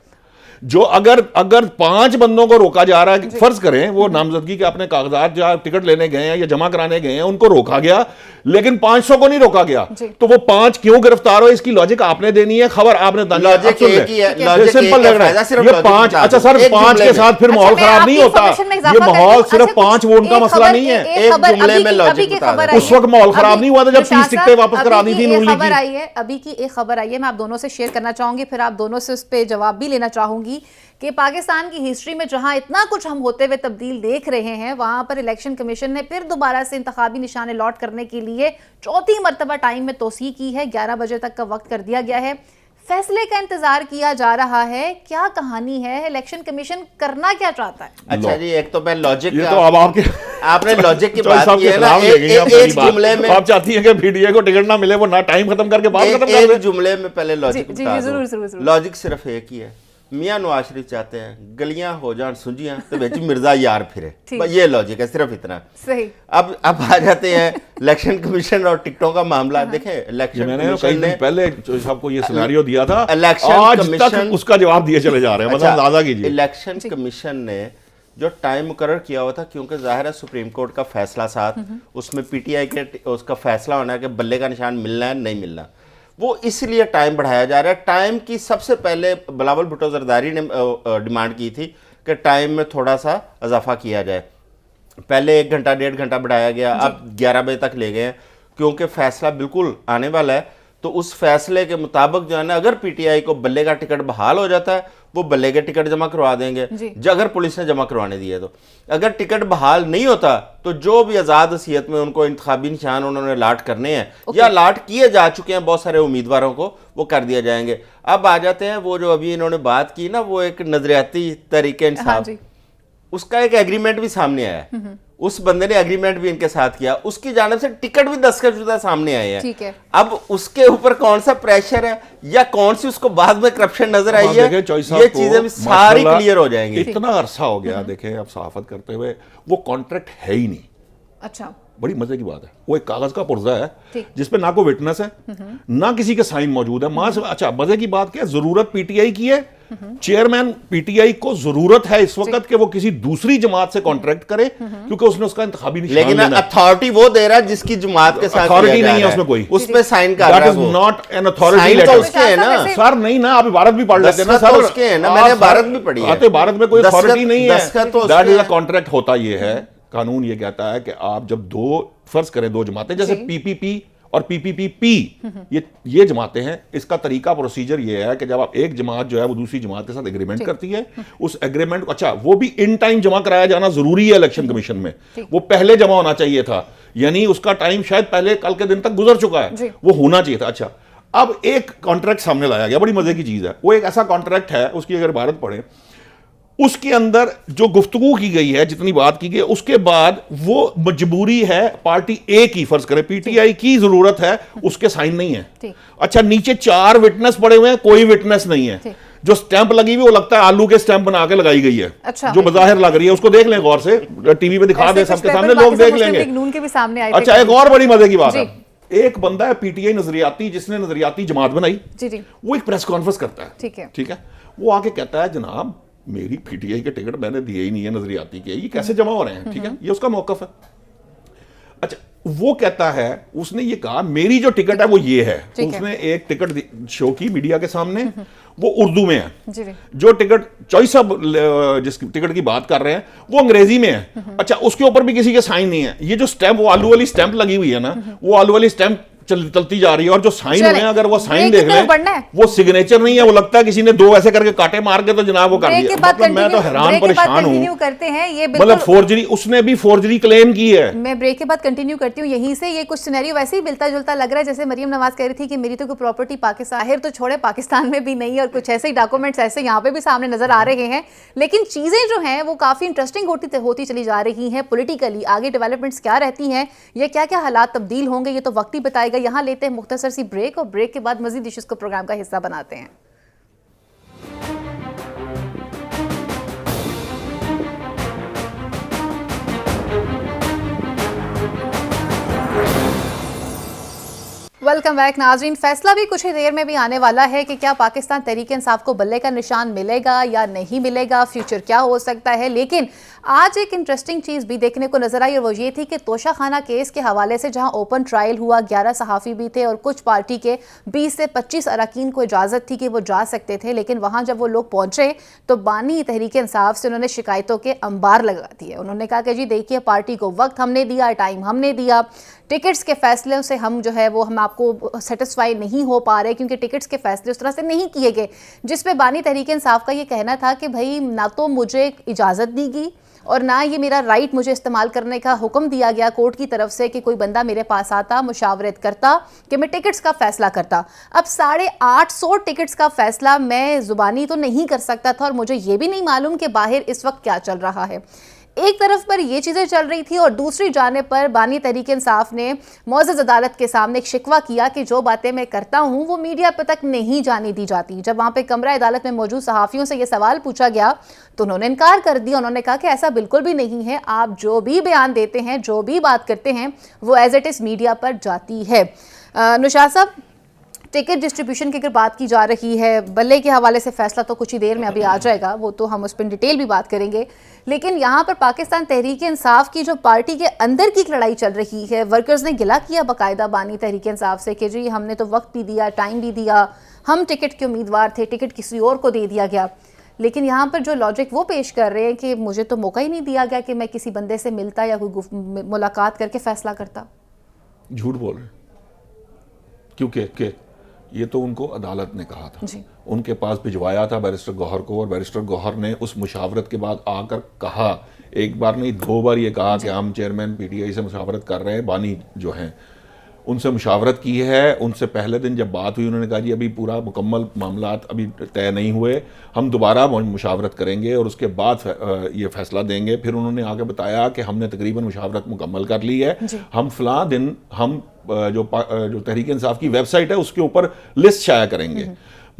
जो अगर 5 बंदों को रोका जा रहा है, फर्ज करें वो नामजदगी के अपने कागजात या टिकट लेने गए हैं या जमा कराने गए हैं, उनको रोका गया, लेकिन 500 को नहीं रोका गया, तो वो 5 क्यों गिरफ्तार हो, इसकी लॉजिक आपने देनी है, खबर आपने देनी है। लॉजिक एक ही है, लॉजिक सिंपल लग रहा है ये 5। अच्छा सर, 5 के साथ फिर माहौल खराब नहीं होता, ये माहौल सिर्फ 5 वोट का मसला नहीं है। एक जुमले में लॉजिक बता रहा उस वक्त माहौल खराब नहीं हुआ था जब 30 टिकटें वापस करा दी थी नून लीग खबर की। आई है, अभी की एक खबर आई है, मैं आप दोनों से शेयर करना चाहूंगी, फिर आप दोनों से उस पर जवाब भी लेना चाहूंगी कि पाकिस्तान की हिस्ट्री में जहां इतना कुछ हम होते हुए तब्दील देख रहे हैं, वहां पर इलेक्शन कमीशन ने फिर दोबारा से इंतखाबी निशाने लॉट करने के लिए चौथी मरतबा टाइम में तोसी की है। 11 बजे तक का वक्त कर दिया गया है, फैसले का इंतजार किया जा रहा है। क्या कहानी है, इलेक्शन कमीशन करना क्या चाहता है? अच्छा जी, एक तो मैं लॉजिक, ये तो अब आपने लॉजिक की चॉइस बात साहब की के है ना, खिलाफ ले गई आप एक पहली बात। जुमले में आप चाहती हैं कि पीटीआई को टिकट ना मिले, वो ना टाइम खत्म करके बात खत्म कर एक दे। जुमले में पहले लॉजिक जी, बता जरूर, दूं। जरूर, जरूर। लॉजिक सिर्फ एक ही है, मियां नवाज शरीफ चाहते हैं गलियां हो जान सुंजियां तो बेची मिर्जा यार फिरे, ठीक। ये लॉजिक है, सिर्फ इतना। सही। अब आ जाते हैं इलेक्शन कमीशन और टिकटों का मामला। देखें, इलेक्शन मैंने कमीशन कई दिन ने पहले सबको ये सिनेरियो दिया था, इलेक्शन आज तक कमीशन- उसका जवाब दिए चले जा रहे हैं, मतलब अच्छा, अंदाजा कीजिए। इलेक्शन कमीशन ने जो टाइम मुकर्रर किया हुआ था, क्योंकि जाहिर है सुप्रीम कोर्ट का फैसला साथ, उसमें पीटीआई के उसका फैसला होना है कि बल्ले का निशान मिलना है नहीं मिलना, वो इसलिए टाइम बढ़ाया जा रहा है। टाइम की सबसे पहले बिलावल भुट्टो जरदारी ने डिमांड की थी कि टाइम में थोड़ा सा इजाफा किया जाए। पहले 1 घंटा 1.5 घंटा बढ़ाया गया, अब 11 बजे तक ले गए हैं, क्योंकि फैसला बिल्कुल आने वाला है। तो उस फैसले के मुताबिक जो है ना, अगर पीटीआई को बल्ले का टिकट बहाल हो जाता है, वो बल्ले के टिकट जमा करवा देंगे, अगर पुलिस ने जमा करवाने दिए तो। अगर टिकट बहाल नहीं होता तो जो भी आज़ाद हसीयत में उनको इंतखाबी निशान उन्होंने लाट करने हैं या लाट किए जा चुके हैं बहुत सारे उम्मीदवारों को, वो कर दिया जाएंगे। अब आ जाते हैं वो जो अभी इन्होंने बात की ना, वो एक नजरियाती तरीके इंसाफ, उसका एक एग्रीमेंट भी सामने आया है, उस बंदे ने एग्रीमेंट भी इनके साथ किया, उसकी जानिब से टिकट भी दस्तखत सामने आए हैं। ठीक है। अब उसके ऊपर कौन सा प्रेशर है या कौन सी उसको बाद में करप्शन नजर आई है, ये चीजें भी सारी क्लियर हो जाएंगी। इतना अरसा हो गया देखें अब सहाफत करते हुए, वो कॉन्ट्रैक्ट है ही नहीं। अच्छा, बड़ी मजे की बात है, वो एक कागज का पुर्जा है जिसपे ना कोई विटनेस है, ना किसी के साइन मौजूद है। मां से अच्छा, मजे की बात क्या है, जरूरत पीटीआई की है, चेयरमैन पीटीआई को जरूरत है इस वक्त कि वो किसी दूसरी जमात से कॉन्ट्रैक्ट करे, क्योंकि उसने उसका इंतखाबी निशान लेकिन लेना है। अथॉरिटी वो दे रहा है जिसकी जमात के साथ अथॉरिटी नहीं है उसमें कोई, उसमें साइन कर दैट रहा है इज वो। नॉट एन अथॉरिटी साइन तो लेटर। उसके है ना सर, नहीं ना, आप भारत भी पढ़ लेते हैं ना दस्तखत सर, तो उसके है ना, मैंने भारत भी पढ़ी है। आते भारत में कोई दस्तखत- अथॉरिटी नहीं है, दस्तखत तो दैट उसके इज अ हैं। कॉन्ट्रैक्ट। होता ये है, कानून ये कहता है कि आप जब फर्ज करें दो जमातें, जैसे पीपीपी और पीपीपी, ये जमातें हैं, इसका तरीका प्रोसीजर ये है कि जब आप एक जमात जो है वो दूसरी जमात के साथ एग्रीमेंट करती है, उस एग्रीमेंट को, अच्छा वो भी इन टाइम जमा कराया जाना जरूरी है इलेक्शन कमीशन में, वो पहले जमा होना चाहिए था, यानी उसका टाइम शायद पहले कल के दिन तक गुजर चुका है, वो होना चाहिए था। अच्छा, अब एक कॉन्ट्रैक्ट सामने लाया गया, बड़ी मजे की चीज है, वो एक ऐसा कॉन्ट्रैक्ट है, उसकी अगर भारत पढ़े, उसके अंदर जो गुफ्तगू की गई है, जितनी बात की गई, उसके बाद वो मजबूरी है पार्टी ए की, फर्ज करें पीटीआई की जरूरत है, उसके साइन नहीं है। अच्छा, नीचे 4 विटनेस पड़े हुए हैं, कोई विटनेस नहीं है, जो स्टैंप लगी हुई वो लगता है आलू के स्टैंप बना के लगाई गई है। अच्छा, जो बजाहिर लग रही है, उसको देख लें गौर से, टीवी पे दिखा दे सबके सामने, लोग देख लेंगे। नून के भी सामने आए थे। अच्छा, एक और बड़ी मजे की बात है, एक बंदा है पीटीआई नजरियाती, जिसने नजरियाती जमात बनाई, वो एक प्रेस कॉन्फ्रेंस करता है, ठीक है, वो आके कहता है जनाब मेरी पीटीआई के टिकट मैंने दिए ही नहीं है नजरियाती के, ये कैसे जमा हो रहे हैं, ठीक है, ये उसका मौकफ है। अच्छा, वो कहता है, उसने ये कहा मेरी जो टिकट है वो ये है, तो उसने एक टिकट शो की मीडिया के सामने, वो उर्दू में है, जो टिकट चॉइस साहब जिस टिकट की बात कर रहे हैं वो अंग्रेजी में है। अच्छा, उसके ऊपर भी किसी के साइन नहीं है, ये जो स्टैंप, वो आलू वाली स्टैंप लगी हुई है ना, वो आलू वाली स्टैंप चलती जा रही है, और जो साइन हुए हैं, अगर वो साइन देख लें, वो सिग्नेचर नहीं है, वो लगता है किसी ने 2 ऐसे करके काटे मार के तो जनाब वो कर दिया। मतलब मैं तो हैरान परेशान हूं, करते हैं ये मतलब फोर्जरी, उसने भी फोर्जरी क्लेम की है। मैं ब्रेक के बाद कंटिन्यू करती हूँ यहीं से। ये कुछ सिनेरियो वैसे ही मिलता जुलता लग रहा है, जैसे मरियम नवाज कह रही थी कि मेरी तो कोई प्रॉपर्टी पाकिस्तान तो छोड़े पाकिस्तान में भी नहीं है, और कुछ ऐसे ही डॉक्यूमेंट्स ऐसे यहाँ पे भी सामने नजर आ रहे हैं। लेकिन चीजें जो हैं वो काफी इंटरेस्टिंग होती चली जा रही हैं पॉलिटिकली। आगे डेवलपमेंट्स क्या रहती हैं, ये क्या क्या हालात तब्दील होंगे, ये तो वक्त ही बताएगा। यहाँ लेते हैं मुख्तसर सी ब्रेक, और ब्रेक के बाद मजीद इश्यूज को प्रोग्राम का हिस्सा बनाते हैं। वेलकम बैक नाजरीन। फैसला भी कुछ ही देर में भी आने वाला है कि क्या पाकिस्तान तहरीक इंसाफ को बल्ले का निशान मिलेगा या नहीं मिलेगा, फ्यूचर क्या हो सकता है। लेकिन आज एक इंटरेस्टिंग चीज़ भी देखने को नजर आई और वो ये थी कि तोशा खाना केस के हवाले से जहां ओपन ट्रायल हुआ, 11 सहाफ़ी भी थे और कुछ पार्टी के 20 से 25 अरकान को इजाज़त थी कि वो जा सकते थे, लेकिन वहाँ जब वो लोग पहुँचे तो बानी तहरीक इंसाफ से उन्होंने शिकायतों के अंबार लगा दिए। उन्होंने कहा कि जी देखिए, पार्टी को वक्त हमने दिया, टाइम हमने दिया, टिकट्स के फैसलों से हम जो है वो हम आपको सेटिस्फाई नहीं हो पा रहे क्योंकि टिकट्स के फैसले उस तरह से नहीं किए गए। जिस पे बानी तहरीक इंसाफ का ये कहना था कि भाई ना तो मुझे इजाज़त दी गई और ना ये मेरा राइट मुझे इस्तेमाल करने का हुक्म दिया गया कोर्ट की तरफ से कि कोई बंदा मेरे पास आता, मुशावरत करता कि मैं टिकट्स का फैसला करता। अब 850 टिकट्स का फैसला मैं ज़ुबानी तो नहीं कर सकता था और मुझे ये भी नहीं मालूम कि बाहर इस वक्त क्या चल रहा है। एक तरफ पर ये चीज़ें चल रही थी और दूसरी जाने पर बानी तहरीक इंसाफ ने मुअज़्ज़ज़ अदालत के सामने एक शिकवा किया कि जो बातें मैं करता हूँ वो मीडिया पर तक नहीं जाने दी जाती। जब वहाँ पे कमरा अदालत में मौजूद सहाफ़ियों से ये सवाल पूछा गया तो उन्होंने इनकार कर दिया। उन्होंने कहा कि ऐसा बिल्कुल भी नहीं है, आप जो भी बयान देते हैं, जो भी बात करते हैं वो एज इट इज़ मीडिया पर जाती है। नुशाद साहब, टिकट डिस्ट्रीब्यूशन की अगर बात की जा रही है, बल्ले के हवाले से फैसला तो कुछ ही देर में अभी आ जाएगा, वो तो हम उस पर डिटेल भी बात करेंगे। लेकिन यहाँ पर पाकिस्तान तहरीक इंसाफ की जो पार्टी के अंदर की लड़ाई चल रही है, वर्कर्स ने गिला किया बाकायदा बानी तहरीक इंसाफ से कि जी हमने तो वक्त भी दिया, टाइम भी दिया, हम टिकट के उम्मीदवार थे, टिकट किसी और को दे दिया गया। लेकिन यहाँ पर जो लॉजिक वो पेश कर रहे हैं कि मुझे तो मौका ही नहीं दिया गया कि मैं किसी बंदे से मिलता या कोई मुलाकात करके फैसला करता। झूठ बोल रहे, क्योंकि ये तो उनको अदालत ने कहा था, उनके पास भिजवाया था बैरिस्टर गौहर को और बैरिस्टर गौहर ने उस मुशावरत के बाद आकर कहा, एक बार नहीं 2 बार ये कहा कि हम चेयरमैन पीटीआई से मुशावरत कर रहे हैं, बानी जो हैं उनसे मुशावरत की है। उनसे पहले दिन जब बात हुई उन्होंने कहा जी अभी पूरा मुकम्मल मामलात अभी तय नहीं हुए, हम दोबारा मुशावरत करेंगे और उसके बाद ये फैसला देंगे। फिर उन्होंने आगे बताया कि हमने तकरीबन मुशावरत मुकम्मल कर ली है, हम फ़लाँ दिन हम जो तहरीक इंसाफ की वेबसाइट है उसके ऊपर लिस्ट शाया करेंगे।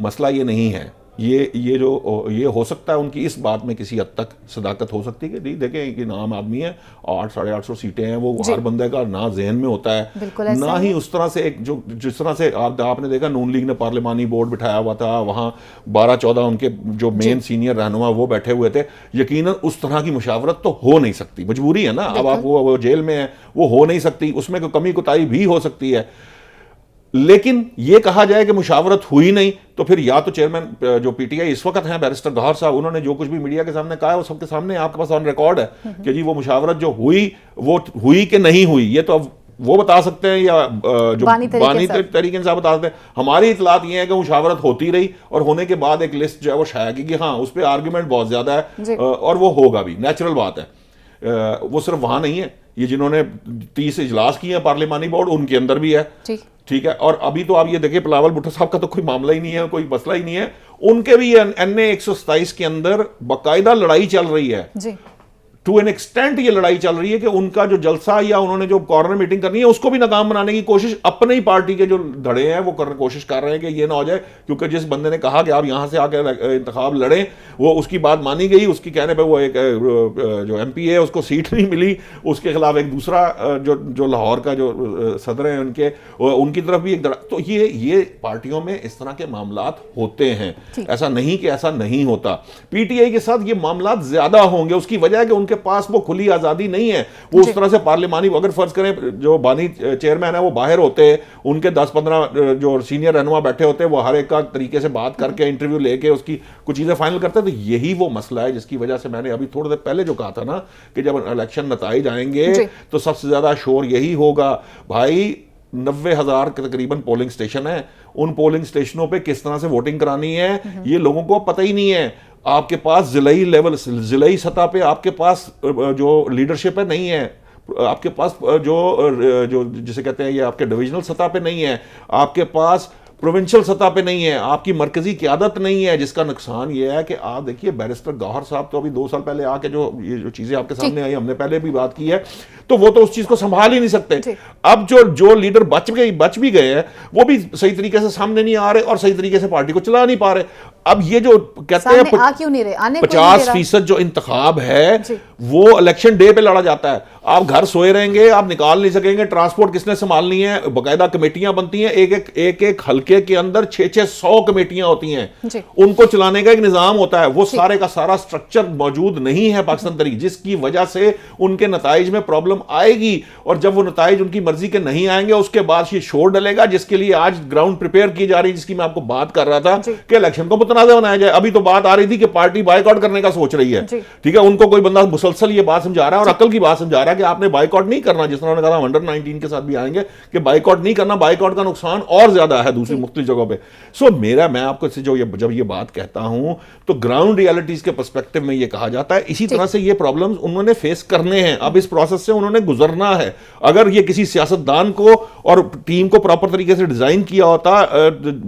मसला ये नहीं है, ये हो सकता है उनकी इस बात में किसी हद तक सदाकत हो सकती है कि देखें कि नाम आदमी है, 800-850 सीटें हैं, वो हर बंदे का ना जहन में होता है, ना ही उस तरह से एक जो जिस तरह से आपने देखा नून लीग ने पार्लिमानी बोर्ड बिठाया हुआ था, वहाँ 12-14 उनके जो मेन सीनियर रहनुमा वो बैठे हुए थे। यकीनन उस तरह की मुशावरत तो हो नहीं सकती, मजबूरी है ना, अब आप वो जेल में है, वो हो नहीं सकती, उसमें कोई कमी कोताही भी हो सकती है। लेकिन ये कहा जाए कि मुशावरत हुई नहीं तो फिर या तो चेयरमैन जो पीटीआई इस वक्त हैं बैरिस्टर गौहर साहब, उन्होंने जो कुछ भी मीडिया के सामने कहा है वो सबके सामने आपके पास ऑन रिकॉर्ड है कि जी वो मुशावरत जो हुई वो हुई कि नहीं हुई, ये तो अब वो बता सकते हैं या जो बानी तहरीक इंसाफ बता सकते हैं। हमारी इतलात ये है कि मुशावरत होती रही और होने के बाद एक लिस्ट जो है वो शाया की कि हाँ उस पर आर्ग्यूमेंट बहुत ज्यादा है और वो होगा भी, नेचुरल बात है। वो सिर्फ वहां नहीं है, ये जिन्होंने 30 इजलास किए हैं पार्लिमानी बोर्ड उनके अंदर भी है, ठीक है। और अभी तो आप ये देखिए बिलावल भुट्टो साहब का तो कोई मामला ही नहीं है, कोई मसला ही नहीं है, उनके भी NA 127 के अंदर बाकायदा लड़ाई चल रही है जी। टू एन एक्सटेंट ये लड़ाई चल रही है कि उनका जो जलसा या उन्होंने जो कॉर्नर मीटिंग करनी है उसको भी नाकाम बनाने की कोशिश अपने ही पार्टी के जो धड़े हैं वो कोशिश कर रहे हैं कि ये ना हो जाए, क्योंकि जिस बंदे ने कहा कि आप यहां से आके इंतखाब लड़ें वो उसकी बात मानी गई, उसकी कहने पे वो एक जो MP है उसको सीट नहीं मिली, उसके खिलाफ एक दूसरा जो लाहौर का जो सदर है उनकी तरफ भी एक धड़ा। तो ये पार्टियों में इस तरह के मामलात होते हैं, ऐसा नहीं कि ऐसा नहीं होता। PTI के साथ ये मामलात ज्यादा होंगे, उसकी वजह है कि उनके पास वो खुली आजादी नहीं है, वो उस तरह से पार्लिमानी, अगर फर्ज करें जो बानी चेयरमैन है वो बाहर होते हैं, उनके 10-15 जो सीनियर रहनुमा बैठे होते हैं, वो हर एक का तरीके से बात करके इंटरव्यू लेके उसकी कुछ चीजें फाइनल करते हैं। तो यही वो मसला है जिसकी वजह से मैंने अभी थोड़ी देर पहले जो कहा था ना कि जब इलेक्शन नताइज आएंगे तो सबसे ज्यादा शोर यही होगा। भाई 90,000 के तकरीबन पोलिंग स्टेशन है, उन पोलिंग स्टेशनों पे किस तरह से वोटिंग करानी है ये लोगों को पता ही नहीं है। आपके पास जिलाई लेवल, जिलाई सतह पे आपके पास जो लीडरशिप है नहीं है, आपके पास जो जिसे कहते हैं ये आपके डिविजनल सतह पे नहीं है, आपके पास प्रोविंशियल सतह पे नहीं है, आपकी मरकजी क़यादत नहीं है, जिसका नुकसान ये है कि आप देखिए बैरिस्टर गौहर साहब तो अभी 2 साल पहले आके ये जो चीजें आपके सामने आई, हमने पहले भी बात की है, तो वो तो उस चीज को संभाल ही नहीं सकते। अब जो लीडर बच भी गए हैं वो भी सही तरीके से सामने नहीं आ रहे और सही तरीके से पार्टी को चला नहीं पा रहे। अब ये जो कहते हैं 50% जो इंतखाब है वो इलेक्शन डे पे लड़ा जाता है। आप घर सोए रहेंगे, आप निकाल नहीं सकेंगे, ट्रांसपोर्ट किसने संभालनी है, बाकायदा कमेटियां बनती हैं, एक हल्के के अंदर 600 कमेटियां होती हैं, उनको चलाने का एक निजाम होता है। वो सारे का सारा स्ट्रक्चर मौजूद नहीं है पाकिस्तान तरीके, जिसकी वजह से उनके नताइज में प्रॉब्लम आएगी। और जब वो नताइज उनकी मर्जी के नहीं आएंगे, उसके बाद ये शोर डलेगा, जिसके लिए आज ग्राउंड प्रिपेयर की जा रही है, जिसकी मैं आपको बात कर रहा था कि इलेक्शन को मुतनाज़ बनाया जाए। अभी तो बात आ रही थी कि पार्टी बाइकआउट करने का सोच रही है, ठीक है, उनको कोई बंदा मुसलसल ये बात समझा रहा है और अकल की बात समझा रहा है कि आपने बाइकआउट नहीं करना, जिस तरह उन्होंने कहा अंडर 19 के साथ भी आएंगे कि बाइकआउट नहीं करना, बाइकआउट का नुकसान और ज्यादा है दूसरी मुख्तलिफ जगहों पे। सो मैं आपको जब ये बात कहता हूं तो ग्राउंड रियलिटीज के पर्सपेक्टिव में ये कहा जाता है। इसी तरह से ये प्रॉब्लम्स उन्होंने फेस करने हैं, अब इस प्रोसेस से उन्होंने गुजरना है। अगर ये किसी सियासतदान को और टीम को प्रॉपर तरीके से डिजाइन किया होता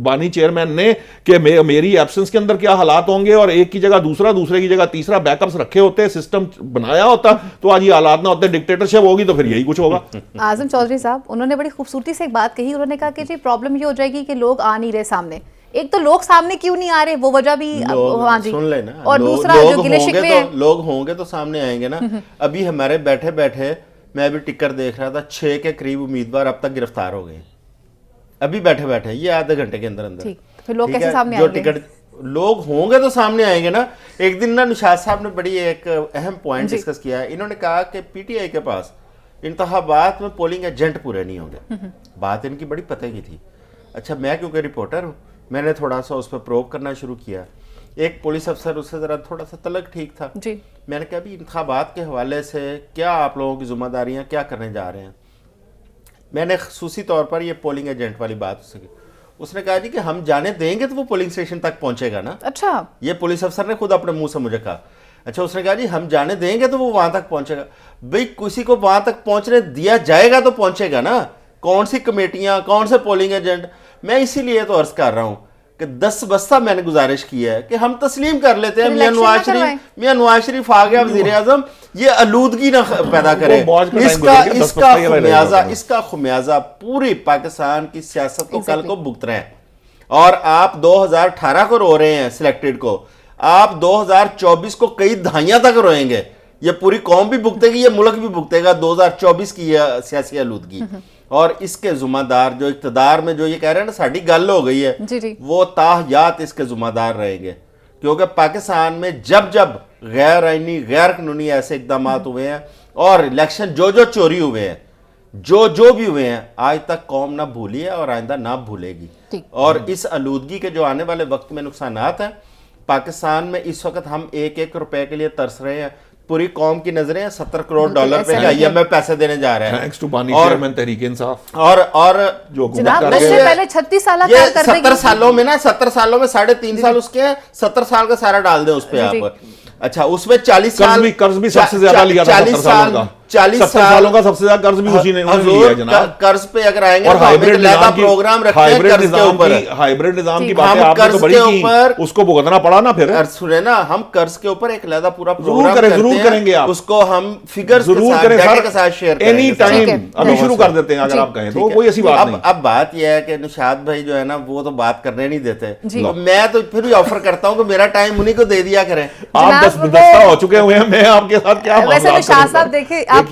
बानी चेयरमैन ने कि मेरी एब्सेंस के अंदर क्या हालात होंगे और एक की जगह दूसरा, दूसरे की जगह तीसरा बैकअप्स रखे होते, सिस्टम बनाया होता, तो आज ये हालात ना होते, डिक्टेटरशिप होगी तो फिर यही कुछ होगा। आजम चौधरी साहब, उन्होंने बड़ी खूबसूरती से एक बात कही, उन्होंने कहा कि जी प्रॉब्लम ये हो जाएगी कि लोग आ नहीं रहे सामने। एक तो लोग सामने क्यों नहीं आ रहे, वो वजह भी हाँ जी, सुन लेना, और दूसरा जो गिले शिकवे हैं, लोग होंगे तो सामने आएंगे ना। अभी हमारे बैठे बैठे मैं अभी टिकर देख रहा था, 6 के करीब उम्मीदवार अब तक गिरफ्तार हो गए, अभी बैठे बैठे, ये आधे घंटे के अंदर अंदर। फिर लोग कैसे सामने जो आएंगे? टिकट लोग होंगे तो सामने आएंगे ना। एक दिन ना निशात साहब ने बड़ी एक अहम पॉइंट डिस्कस किया है। इन्होंने कहा कि पीटीआई के पास इंतखाबात में पोलिंग एजेंट पूरे नहीं होंगे। बात इनकी बड़ी पते की थी। अच्छा, मैं क्योंकि रिपोर्टर हूँ, मैंने थोड़ा सा उस पर प्रोब करना शुरू किया। एक पुलिस अफसर उससे ज़रा थोड़ा सा तलक ठीक था जी। मैंने कहा भी इंतखाबात के हवाले से क्या आप लोगों की जिम्मेदारियाँ क्या करने जा रहे हैं। मैंने खसूसी तौर पर ये पोलिंग एजेंट वाली बात उससे की। उसने कहा जी कि हम जाने देंगे तो वो पोलिंग स्टेशन तक पहुंचेगा ना। अच्छा, ये पुलिस अफसर ने खुद अपने मुंह से मुझे कहा। अच्छा, उसने कहा जी हम जाने देंगे तो वो वहां तक पहुंचेगा। भाई किसी को वहां तक पहुंचने दिया जाएगा तो पहुंचेगा ना। कौन सी कमेटियां, कौन से पोलिंग एजेंट। मैं इसीलिए तो अर्ज कर रहा हूं कि 10 बस्ता मैंने गुजारिश की है कि हम तस्लीम कर लेते हैं मियां नवाज शरीफ आ गया वजीर आजम, ये आलूदगी ना पैदा करे। इसका खुमियाजा पूरी पाकिस्तान की सियासत को कल को भुगत रहे हैं। और आप 2018 को रो रहे हैं सिलेक्टेड को, आप 2024 को कई दहाइयां तक रोएंगे। ये पूरी कौम भी भुगतेगी, ये मुल्क भी भुगतेगा 2024 की सियासी आलूदगी। और इसके जुम्मेदार जो इक़्तिदार में जो ये कह रहे हैं ना साड़ी गल हो गई है जी। वो ताहयात इसके जुम्मेदार रहेंगे। क्योंकि पाकिस्तान में जब जब गैर आईनी गैर कानूनी ऐसे इकदाम हुए हैं और इलेक्शन जो चोरी हुए हैं, जो भी हुए हैं, आज तक कौम ना भूली है और आइंदा ना भूलेगी। और इस आलूदगी के जो आने वाले वक्त में नुकसानात हैं पाकिस्तान में, इस वक्त हम 1-1 रुपए के लिए तरस रहे हैं। पूरी कौम की नजरें $70 करोड़ पे IMF पैसे देने जा रहे हैं। थैंक्स टू बानी चेयरमैन तहरीक इंसाफ। और जो पहले 36 साल 70 सालों में ना 70 सालों में 3.5 साल उसके 70 साल का सारा डाल दे उस पे आप। अच्छा, उसमें 40 साल कर्ज भी सबसे ज्यादा लिया था 40 सालों का सबसे ज्यादा कर्ज भी उसी ने लिया है जनाब। कर्ज पे अगर आएंगे और तो हाइब्रिड प्रोग्राम रखते हैं कर्ज के ऊपर। हाइब्रिड निजाम की बातें आपने तो बड़ी की, उसको भुगतना पड़ा ना। फिर सुने ना, हम कर्ज के ऊपर एक अलग पूरा प्रोग्राम जरूर करेंगे आप, उसको हम फिगर्स जरूर करें के साथ शेयर करेंगे एनी टाइम। अभी शुरू कर देते हैं अगर आप कहें तो, कोई ऐसी बात नहीं। अब बात यह है कि निशात भाई जो है ना वो तो बात करने नहीं देते, तो मैं तो फिर भी ऑफर करता हूँ कि मेरा टाइम उन्हीं को दे दिया करें। आप 10 दस्ता हो चुके हुए हैं, मैं आपके साथ क्या वैसे निशात साहब देखिए, आप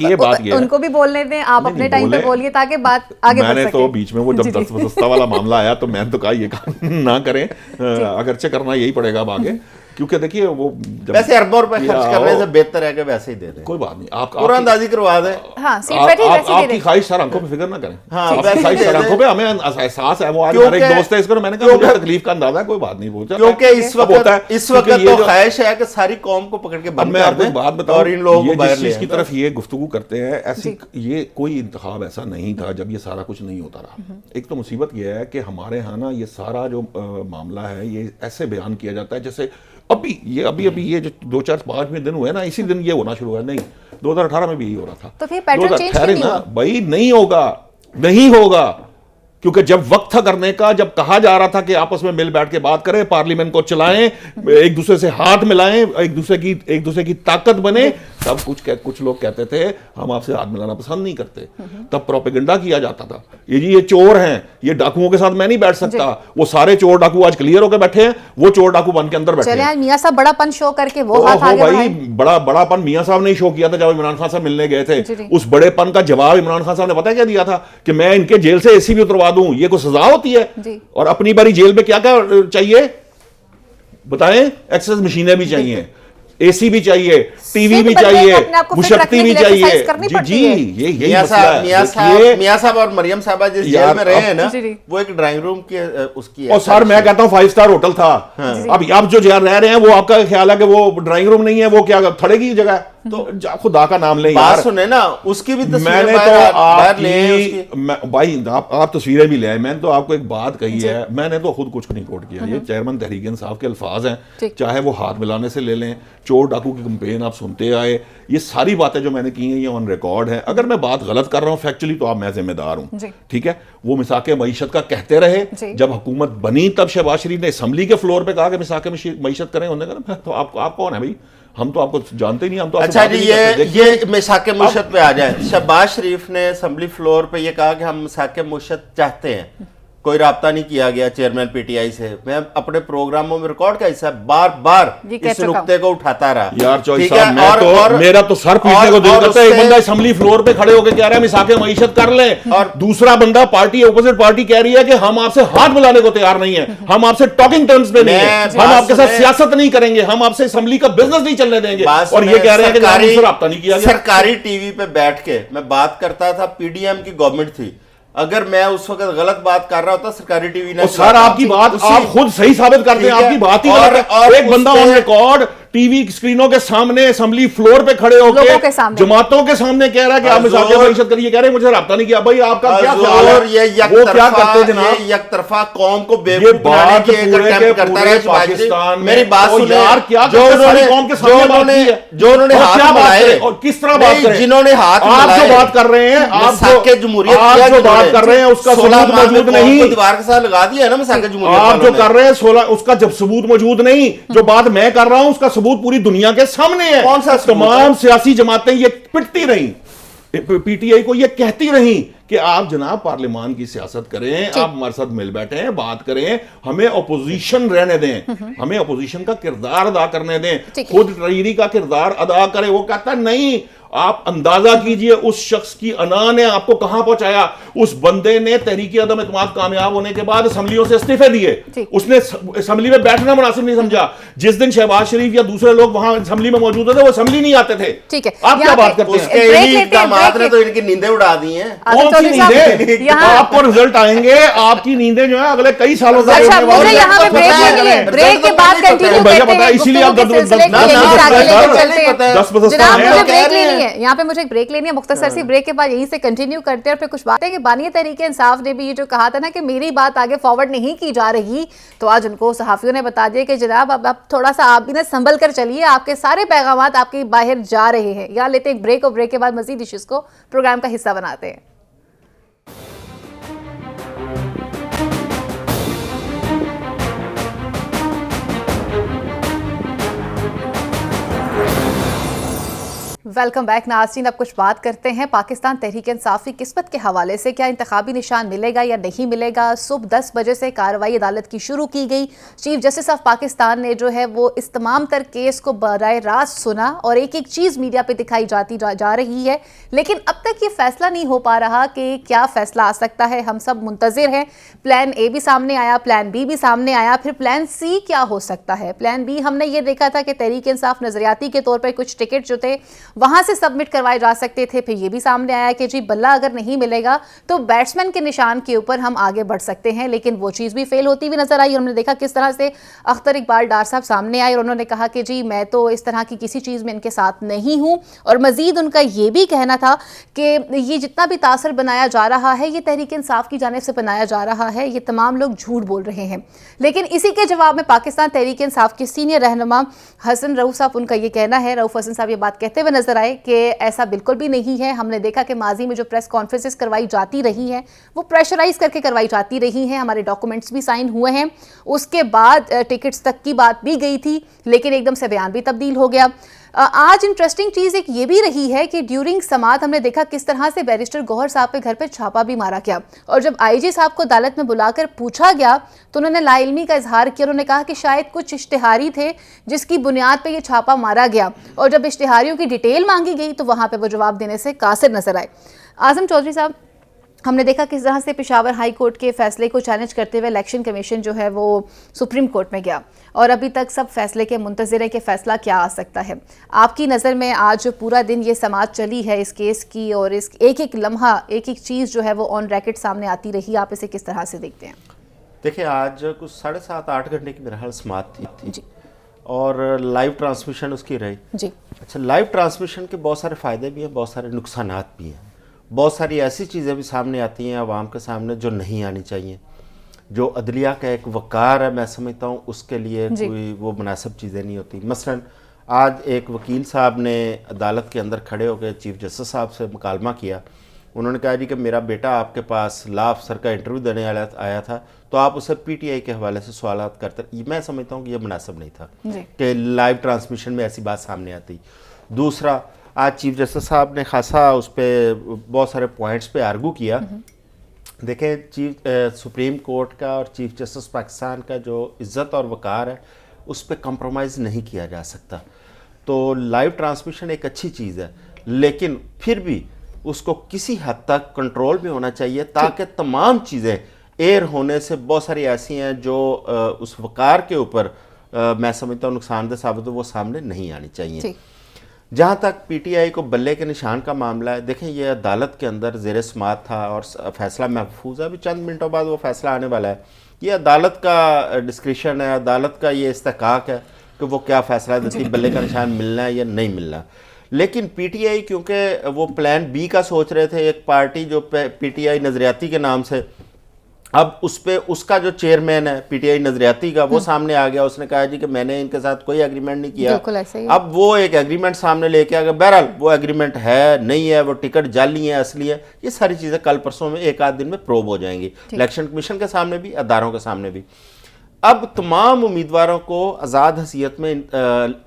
उनको भी बोलने दें, आप अपने टाइम पे बोलिए ताकि बात आगे बढ़ सके। मैंने तो बीच में वो जब 10 दस्ता वाला मामला आया तो मैंने तो कहा ये काम ना करें, अगरचे करना यही पड़ेगा अब आगे, क्योंकि देखिए वो वैसे अरबों रुपए खर्च करने से बेहतर है कि वैसे ही दे दें। कोई बात नहीं, आप कुरानदाजी करवा दें। हाँ, आपकी ख्वाहिश सर आंखों पे फिक्र ना करें। आपकी ख्वाहिश सर आंखों पे, हमें एहसास है। वो आज हमारे एक दोस्त है, इसको मैंने कहा मुझे तकलीफ का अंदाजा है, कोई बात नहीं पूछा, क्योंकि इस वक्त तो ख्वाहिश है कि सारी कौम को पकड़ के बंद कर दें। बात बताओ, और इन लोगों को जिस चीज की तरफ ये गुफ्तगू करते हैं, ऐसी ये कोई इंतखाब ऐसा नहीं था जब ये सारा कुछ नहीं होता रहा। एक तो मुसीबत ये है कि हमारे यहाँ ना ये सारा जो मामला है ये ऐसे बयान किया जाता है जैसे अभी ये जो 2-4-5 दिन हुए ना, इसी दिन ये होना शुरू हुआ। नहीं, 2018 में भी यही हो रहा था। तो फिर पैटर्न चेंज क्यों नहीं ना भाई, नहीं होगा। क्योंकि जब वक्त था करने का, जब कहा जा रहा था कि आपस में मिल बैठ के बात करें, पार्लियामेंट को चलाएं, एक दूसरे से हाथ मिलाएं, एक दूसरे की ताकत बने, तब कुछ लोग कहते थे हम आपसे हाथ मिलाना पसंद नहीं करते। तब प्रोपेगेंडा किया जाता था, ये चोर हैं, ये डाकुओं के साथ मैं नहीं बैठ सकता। वो सारे चोर डाकू आज क्लियर होकर बैठे हैं, वो चोर डाकू बन के अंदर बैठे हैं। मियां साहब बड़ापन शो करके वो हाथ आगे भाई, बड़ापन मियां साहब ने ही शो किया था जब इमरान खान साहब मिलने गए थे। उस बड़ेपन का जवाब इमरान खान साहब ने पता क्या दिया था कि मैं इनके जेल से एसी भी उतरवा दूं, ये कोई सजा होती है? और अपनी बारी जेल में क्या क्या चाहिए बताएं? एक्सरसाइज मशीनें भी चाहिए, एसी भी चाहिए, टीवी भी चाहिए, मुशक्ति भी चाहिए। जी ये मियां साहब और मरियम साहबा जिस जेल में रहे हैं ना, वो एक ड्राइंग रूम की उसकी और सर मैं कहता हूँ 5 स्टार होटल था। अब आप जो जहाँ रह रहे हैं वो आपका ख्याल है कि वो ड्राइंग रूम नहीं है, वो क्या थड़े की जगह? तो खुदा का नाम लें यार, सुने ना, उसकी भी मैंने तो भाई आप तस्वीरें भी ले आए। मैंने तो आपको एक बात कही है, मैंने तो खुद कुछ नहीं कोट किया, ये चेयरमैन तहरीक इंसाफ के अल्फाज हैं, चाहे वो हाथ मिलाने से ले लें, चोर डाकू की कंपेन आप सुनते आए, ये सारी बातें जो मैंने की हैं ये ऑन रिकॉर्ड है। अगर मैं बात गलत कर रहा हूं फैक्चुअली तो आप मैं जिम्मेदार हूं, ठीक है? वो मिसाके मईशत का कहते रहे, जब हुकूमत बनी तब शहबाज शरीफ ने असेंबली के फ्लोर पे कहा कि मिसाके मईशत करें, उन्होंने कहा तो आप कौन है भाई, हम तो आपको जानते नहीं, हम तो अच्छा जी ये मिसाके मुशत पे आ जाए। शहबाज शरीफ ने असेंबली फ्लोर पे ये कहा कि हम मिसाके मुशत चाहते हैं, कोई राब्ता नहीं किया गया चेयरमैन पीटीआई से। मैं अपने प्रोग्रामों में रिकॉर्ड का हिस्सा बार बार इस नुक्ते को उठाता रहा यार। चौधरी साहब मेरा तो सर पीटने को दिल करता है, एक बंदा असेंबली फ्लोर पे खड़े होकर कह रहा है मिसाके मईशत कर लें, और दूसरा बंदा पार्टी अपोजिट पार्टी कह रही है कि हम आपसे हाथ मिलाने को तैयार नहीं है, हम आपसे टॉकिंग टर्म्स पे नहीं है, हम आपके साथ सियासत नहीं करेंगे, हम आपसे असेंबली का बिजनेस नहीं चलने देंगे, और ये कह रहे हैं कि राब्ता नहीं किया गया। सरकारी टीवी पे बैठ के मैं बात करता था, पीडीएम की गवर्नमेंट थी, अगर मैं उस वक्त गलत बात कर रहा होता सरकारी टीवी ने, सर आपकी बात आप खुद सही साबित करते हैं, आपकी बात ही और एक बंदा ऑन रिकॉर्ड टीवी स्क्रीनों के सामने असेंबली फ्लोर पे खड़े होकर जमातों के सामने कह रहा है कि आप मिसाके मईशत करिए, कह रहे हैं मुझे राब्ता नहीं किया। भाई आपका क्या ख्याल है, वो क्या करते जनाब? ये एकतरफा कौम को बेवकूफ बनाने की एक अटेम्प्ट करता रहा पाकिस्तान। मेरी बात सुनिए यार, क्या जो उन्होंने हाथ मिलाए और किस तरह बात करें, जिन्होंने हाथ आप जो बात कर रहे हैं, आप जो बात कर रहे हैं उसका सबूत मौजूद नहीं, दीवार के साथ लगा दिया है ना मिसाके जमहूरियत। आप जो कर रहे हैं 16 उसका जब सबूत मौजूद नहीं, जो बात मैं कर रहा हूं उसका सबूत पूरी दुनिया के सामने है। कौन सा तमाम सियासी जमातें ये पिटती रही, पीटीआई को ये कहती रही कि आप जनाब पार्लियामान की सियासत करें, आप हमारे साथ मिल बैठे बात करें, हमें अपोजिशन रहने दें, हमें अपोजिशन का किरदार अदा करने दें, खुद ट्रेजरी का किरदार अदा करें। वो कहता नहीं, आप अंदाजा कीजिए उस शख्स की अना ने आपको कहां पहुंचाया। उस बंदे ने तहरीक अदम इत्मीनान कामयाब होने के बाद असेंबलियों से इस्तीफे दिए, उसने असेंबली में बैठना मुनासिब नहीं समझा। जिस दिन शहबाज शरीफ या दूसरे लोग वहां असेंबली में मौजूद थे वो असेंबली नहीं आते थे। ठीक है, आप क्या बात करते हैं? तो इनकी नींदें उड़ा दी हैं। कौन सी नींदें? आपको रिजल्ट आएंगे, आपकी नींदें जो है अगले कई सालों तक। इसीलिए आप यहाँ पे मुझे एक ब्रेक लेनी है, मुख्तसर सी ब्रेक के बाद यहीं से कंटिन्यू करते हैं और फिर कुछ बातें कि बानी तहरीक इंसाफ ने भी ये जो कहा था ना कि मेरी बात आगे फॉरवर्ड नहीं की जा रही, तो आज उनको सहाफियों ने बता दिया कि जनाब अब थोड़ा सा आप भी ना संभल कर चलिए, आपके सारे पैगामात आपके बाहर जा रहे हैं। यहाँ लेते एक ब्रेक और ब्रेक के बाद मजीद इश्यूज को प्रोग्राम का हिस्सा बनाते हैं। वेलकम बैक नाज़रीन। अब कुछ बात करते हैं पाकिस्तान तहरीक इंसाफ की किस्मत के हवाले से। क्या इंतखाबी निशान मिलेगा या नहीं मिलेगा? सुबह 10 बजे से कार्रवाई अदालत की शुरू की गई। चीफ जस्टिस ऑफ पाकिस्तान ने जो है वो इस तमाम तर केस को बराह रास्त सुना और एक एक चीज़ मीडिया पे दिखाई जा रही है, लेकिन अब तक ये फैसला नहीं हो पा रहा कि क्या फैसला आ सकता है। हम सब मुंतज़िर हैं। प्लान ए भी सामने आया, प्लान बी भी सामने आया, फिर प्लान सी क्या हो सकता है? प्लान बी हमने ये देखा था कि तहरीक इंसाफ नजरियाती के तौर पर कुछ टिकट जो थे वहां से सबमिट करवाए जा सकते थे। फिर ये भी सामने आया कि जी बल्ला अगर नहीं मिलेगा तो बैट्समैन के निशान के ऊपर हम आगे बढ़ सकते हैं, लेकिन वो चीज़ भी फेल होती हुई नजर आई। हमने देखा किस तरह से अख्तर इकबाल डार साहब सामने आए और उन्होंने कहा कि जी मैं तो इस तरह की किसी चीज़ में इनके साथ नहीं हूं, और मजीद उनका ये भी कहना था कि ये जितना भी तासर बनाया जा रहा है ये तहरीक इंसाफ की जानिब से बनाया जा रहा है, ये तमाम लोग झूठ बोल रहे हैं। लेकिन इसी के जवाब में पाकिस्तान तहरीक इंसाफ के सीनियर रहनुमा हसन रऊफ साहब, उनका ये कहना है, रऊफ हसन साहब ये बात कहते हुए नजर नजर आए कि ऐसा बिल्कुल भी नहीं है। हमने देखा कि माजी में जो प्रेस कॉन्फ्रेंसेस करवाई जाती रही हैं वो प्रेशराइज करके करवाई जाती रही हैं, हमारे डॉक्यूमेंट्स भी साइन हुए हैं, उसके बाद टिकट्स तक की बात भी गई थी, लेकिन एकदम से बयान भी तब्दील हो गया। आज इंटरेस्टिंग चीज़ एक ये भी रही है कि ड्यूरिंग समात हमने देखा किस तरह से बैरिस्टर गौहर साहब के घर पर छापा भी मारा गया, और जब आईजी साहब को अदालत में बुलाकर पूछा गया तो उन्होंने लाइल्मी का इजहार किया। उन्होंने कहा कि शायद कुछ इश्तिहारी थे जिसकी बुनियाद पर यह छापा मारा गया, और जब इश्तिहारियों की डिटेल मांगी गई तो वहाँ पर वो जवाब देने से कासिर नजर आए। आजम चौधरी साहब, हमने देखा किस तरह से पेशावर हाई कोर्ट के फैसले को चैलेंज करते हुए इलेक्शन कमीशन जो है वो सुप्रीम कोर्ट में गया, और अभी तक सब फैसले के मुंतज़िर है कि फैसला क्या आ सकता है। आपकी नज़र में आज पूरा दिन ये समात चली है इस केस की, और इस एक एक लम्हा, एक एक चीज़ जो है वो ऑन रैकेट सामने आती रही, आप इसे किस तरह से देखते हैं? देखिए, आज कुछ 7.5-8 घंटे की मेरा हाल समात थी जी, और लाइव ट्रांसमिशन उसकी रही जी। अच्छा, लाइव ट्रांसमिशन के बहुत सारे फ़ायदे भी हैं, बहुत सारे नुकसानात भी हैं, बहुत सारी ऐसी चीज़ें भी सामने आती हैं आवाम के सामने जो नहीं आनी चाहिए। जो अदलिया का एक वक़ार है, मैं समझता हूँ उसके लिए कोई वो मुनासिब चीज़ें नहीं होती। मसलन आज एक वकील साहब ने अदालत के अंदर खड़े होकर चीफ जस्टिस साहब से मुकालमा किया। उन्होंने कहा जी कि मेरा बेटा आपके पास लॉ अफसर का इंटरव्यू देने आया था, तो आप उसे पीटीआई के हवाले से सवालात करते। मैं समझता हूँ कि यह मुनासिब नहीं था कि लाइव ट्रांसमिशन में ऐसी बात सामने आती। दूसरा, आज चीफ जस्टिस साहब ने खासा उस पर बहुत सारे पॉइंट्स पे आर्गू किया। देखें, सुप्रीम कोर्ट का और चीफ जस्टिस पाकिस्तान का जो इज़्ज़त और वक़ार है उस पर कंप्रोमाइज़ नहीं किया जा सकता। तो लाइव ट्रांसमिशन एक अच्छी चीज़ है, लेकिन फिर भी उसको किसी हद तक कंट्रोल में होना चाहिए, ताकि तमाम चीज़ें एयर होने से बहुत सारी ऐसी हैं जो उस वक़ार के ऊपर मैं समझता हूँ नुकसानदेह साबित हो, वो सामने नहीं आनी चाहिए। जहाँ तक पीटीआई को बल्ले के निशान का मामला है, देखें ये अदालत के अंदर ज़ेर समात था और फैसला महफूज है, अभी चंद मिनटों बाद वो फैसला आने वाला है। ये अदालत का डिस्क्रिशन है, अदालत का ये इस्तेकाक है कि वो क्या फ़ैसला देती, बल्ले का निशान मिलना है या नहीं मिलना। लेकिन पीटीआई क्योंकि वो प्लान बी का सोच रहे थे, एक पार्टी जो पीटीआई नज़रियाती के नाम से, अब उस पे उसका जो चेयरमैन है पीटीआई नजरियाती का वो सामने आ गया। उसने कहा जी कि मैंने इनके साथ कोई एग्रीमेंट नहीं किया। अब वो एक एग्रीमेंट सामने लेके आ गया। बहरहाल वो एग्रीमेंट है नहीं है, वो टिकट जाली है असली है, ये सारी चीज़ें कल परसों में एक आध दिन में प्रोब हो जाएंगी, इलेक्शन कमीशन के सामने भी, अदारों के सामने भी। अब तमाम उम्मीदवारों को आज़ाद हैसियत में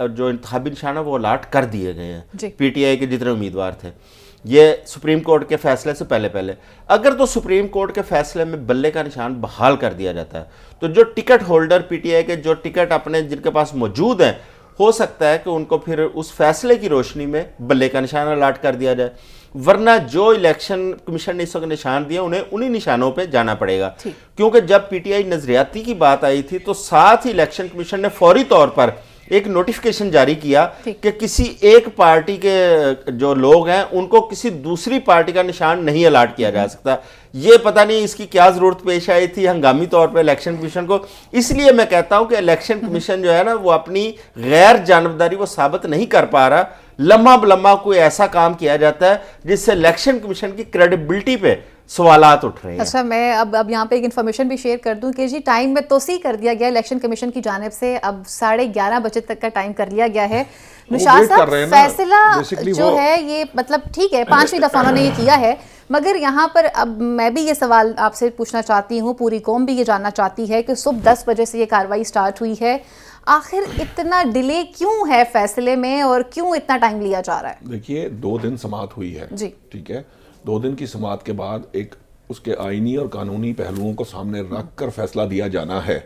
जो इंतखाबी निशान है वो अलाट कर दिए गए हैं। पीटीआई के जितने उम्मीदवार थे, ये सुप्रीम कोर्ट के फैसले से पहले अगर तो सुप्रीम कोर्ट के फैसले में बल्ले का निशान बहाल कर दिया जाता है, तो जो टिकट होल्डर पीटीआई के जो टिकट अपने जिनके पास मौजूद हैं, हो सकता है कि उनको फिर उस फैसले की रोशनी में बल्ले का निशान अलाट कर दिया जाए। वरना जो इलेक्शन कमीशन ने इस वक्त निशान दिया, उन्हें उन्हीं निशानों पे जाना पड़ेगा। क्योंकि जब पीटीआई नजरियाती की बात आई थी तो साथ ही इलेक्शन कमीशन ने फौरी तौर पर एक नोटिफिकेशन जारी किया कि किसी एक पार्टी के जो लोग हैं उनको किसी दूसरी पार्टी का निशान नहीं अलाट किया जा सकता। ये पता नहीं इसकी क्या जरूरत पेश आई थी हंगामी तौर पर इलेक्शन कमीशन को। इसलिए मैं कहता हूं कि इलेक्शन कमीशन जो है ना, वो अपनी गैर जानबदारी वो साबित नहीं कर पा रहा। लम्हा बलम्हा कोई ऐसा काम किया जाता है जिससे इलेक्शन कमीशन की क्रेडिबिलिटी पे सवालात उठ रहे हैं। अच्छा, मैं अब यहाँ पे एक इन्फॉर्मेशन भी शेयर कर दूं कि जी टाइम में तोसी कर दिया गया इलेक्शन कमीशन की जानिब से। अब 11:30 बजे तक का टाइम कर लिया गया है। निशात साहब, फैसला जो है ये मतलब ठीक है 5वीं दफा उन्होंने ये किया है, मगर यहाँ पर अब मैं भी ये सवाल आपसे पूछना चाहती हूँ, पूरी कौम भी ये जानना चाहती है कि सुबह 10 बजे से ये कार्रवाई स्टार्ट हुई है, आखिर इतना डिले क्यों है फैसले में और क्यों इतना टाइम लिया जा रहा है? देखिए, 2 दिन समात हुई है जी, ठीक है। 2 दिन की समात के बाद एक उसके आईनी और कानूनी पहलुओं को सामने रख कर फैसला दिया जाना है।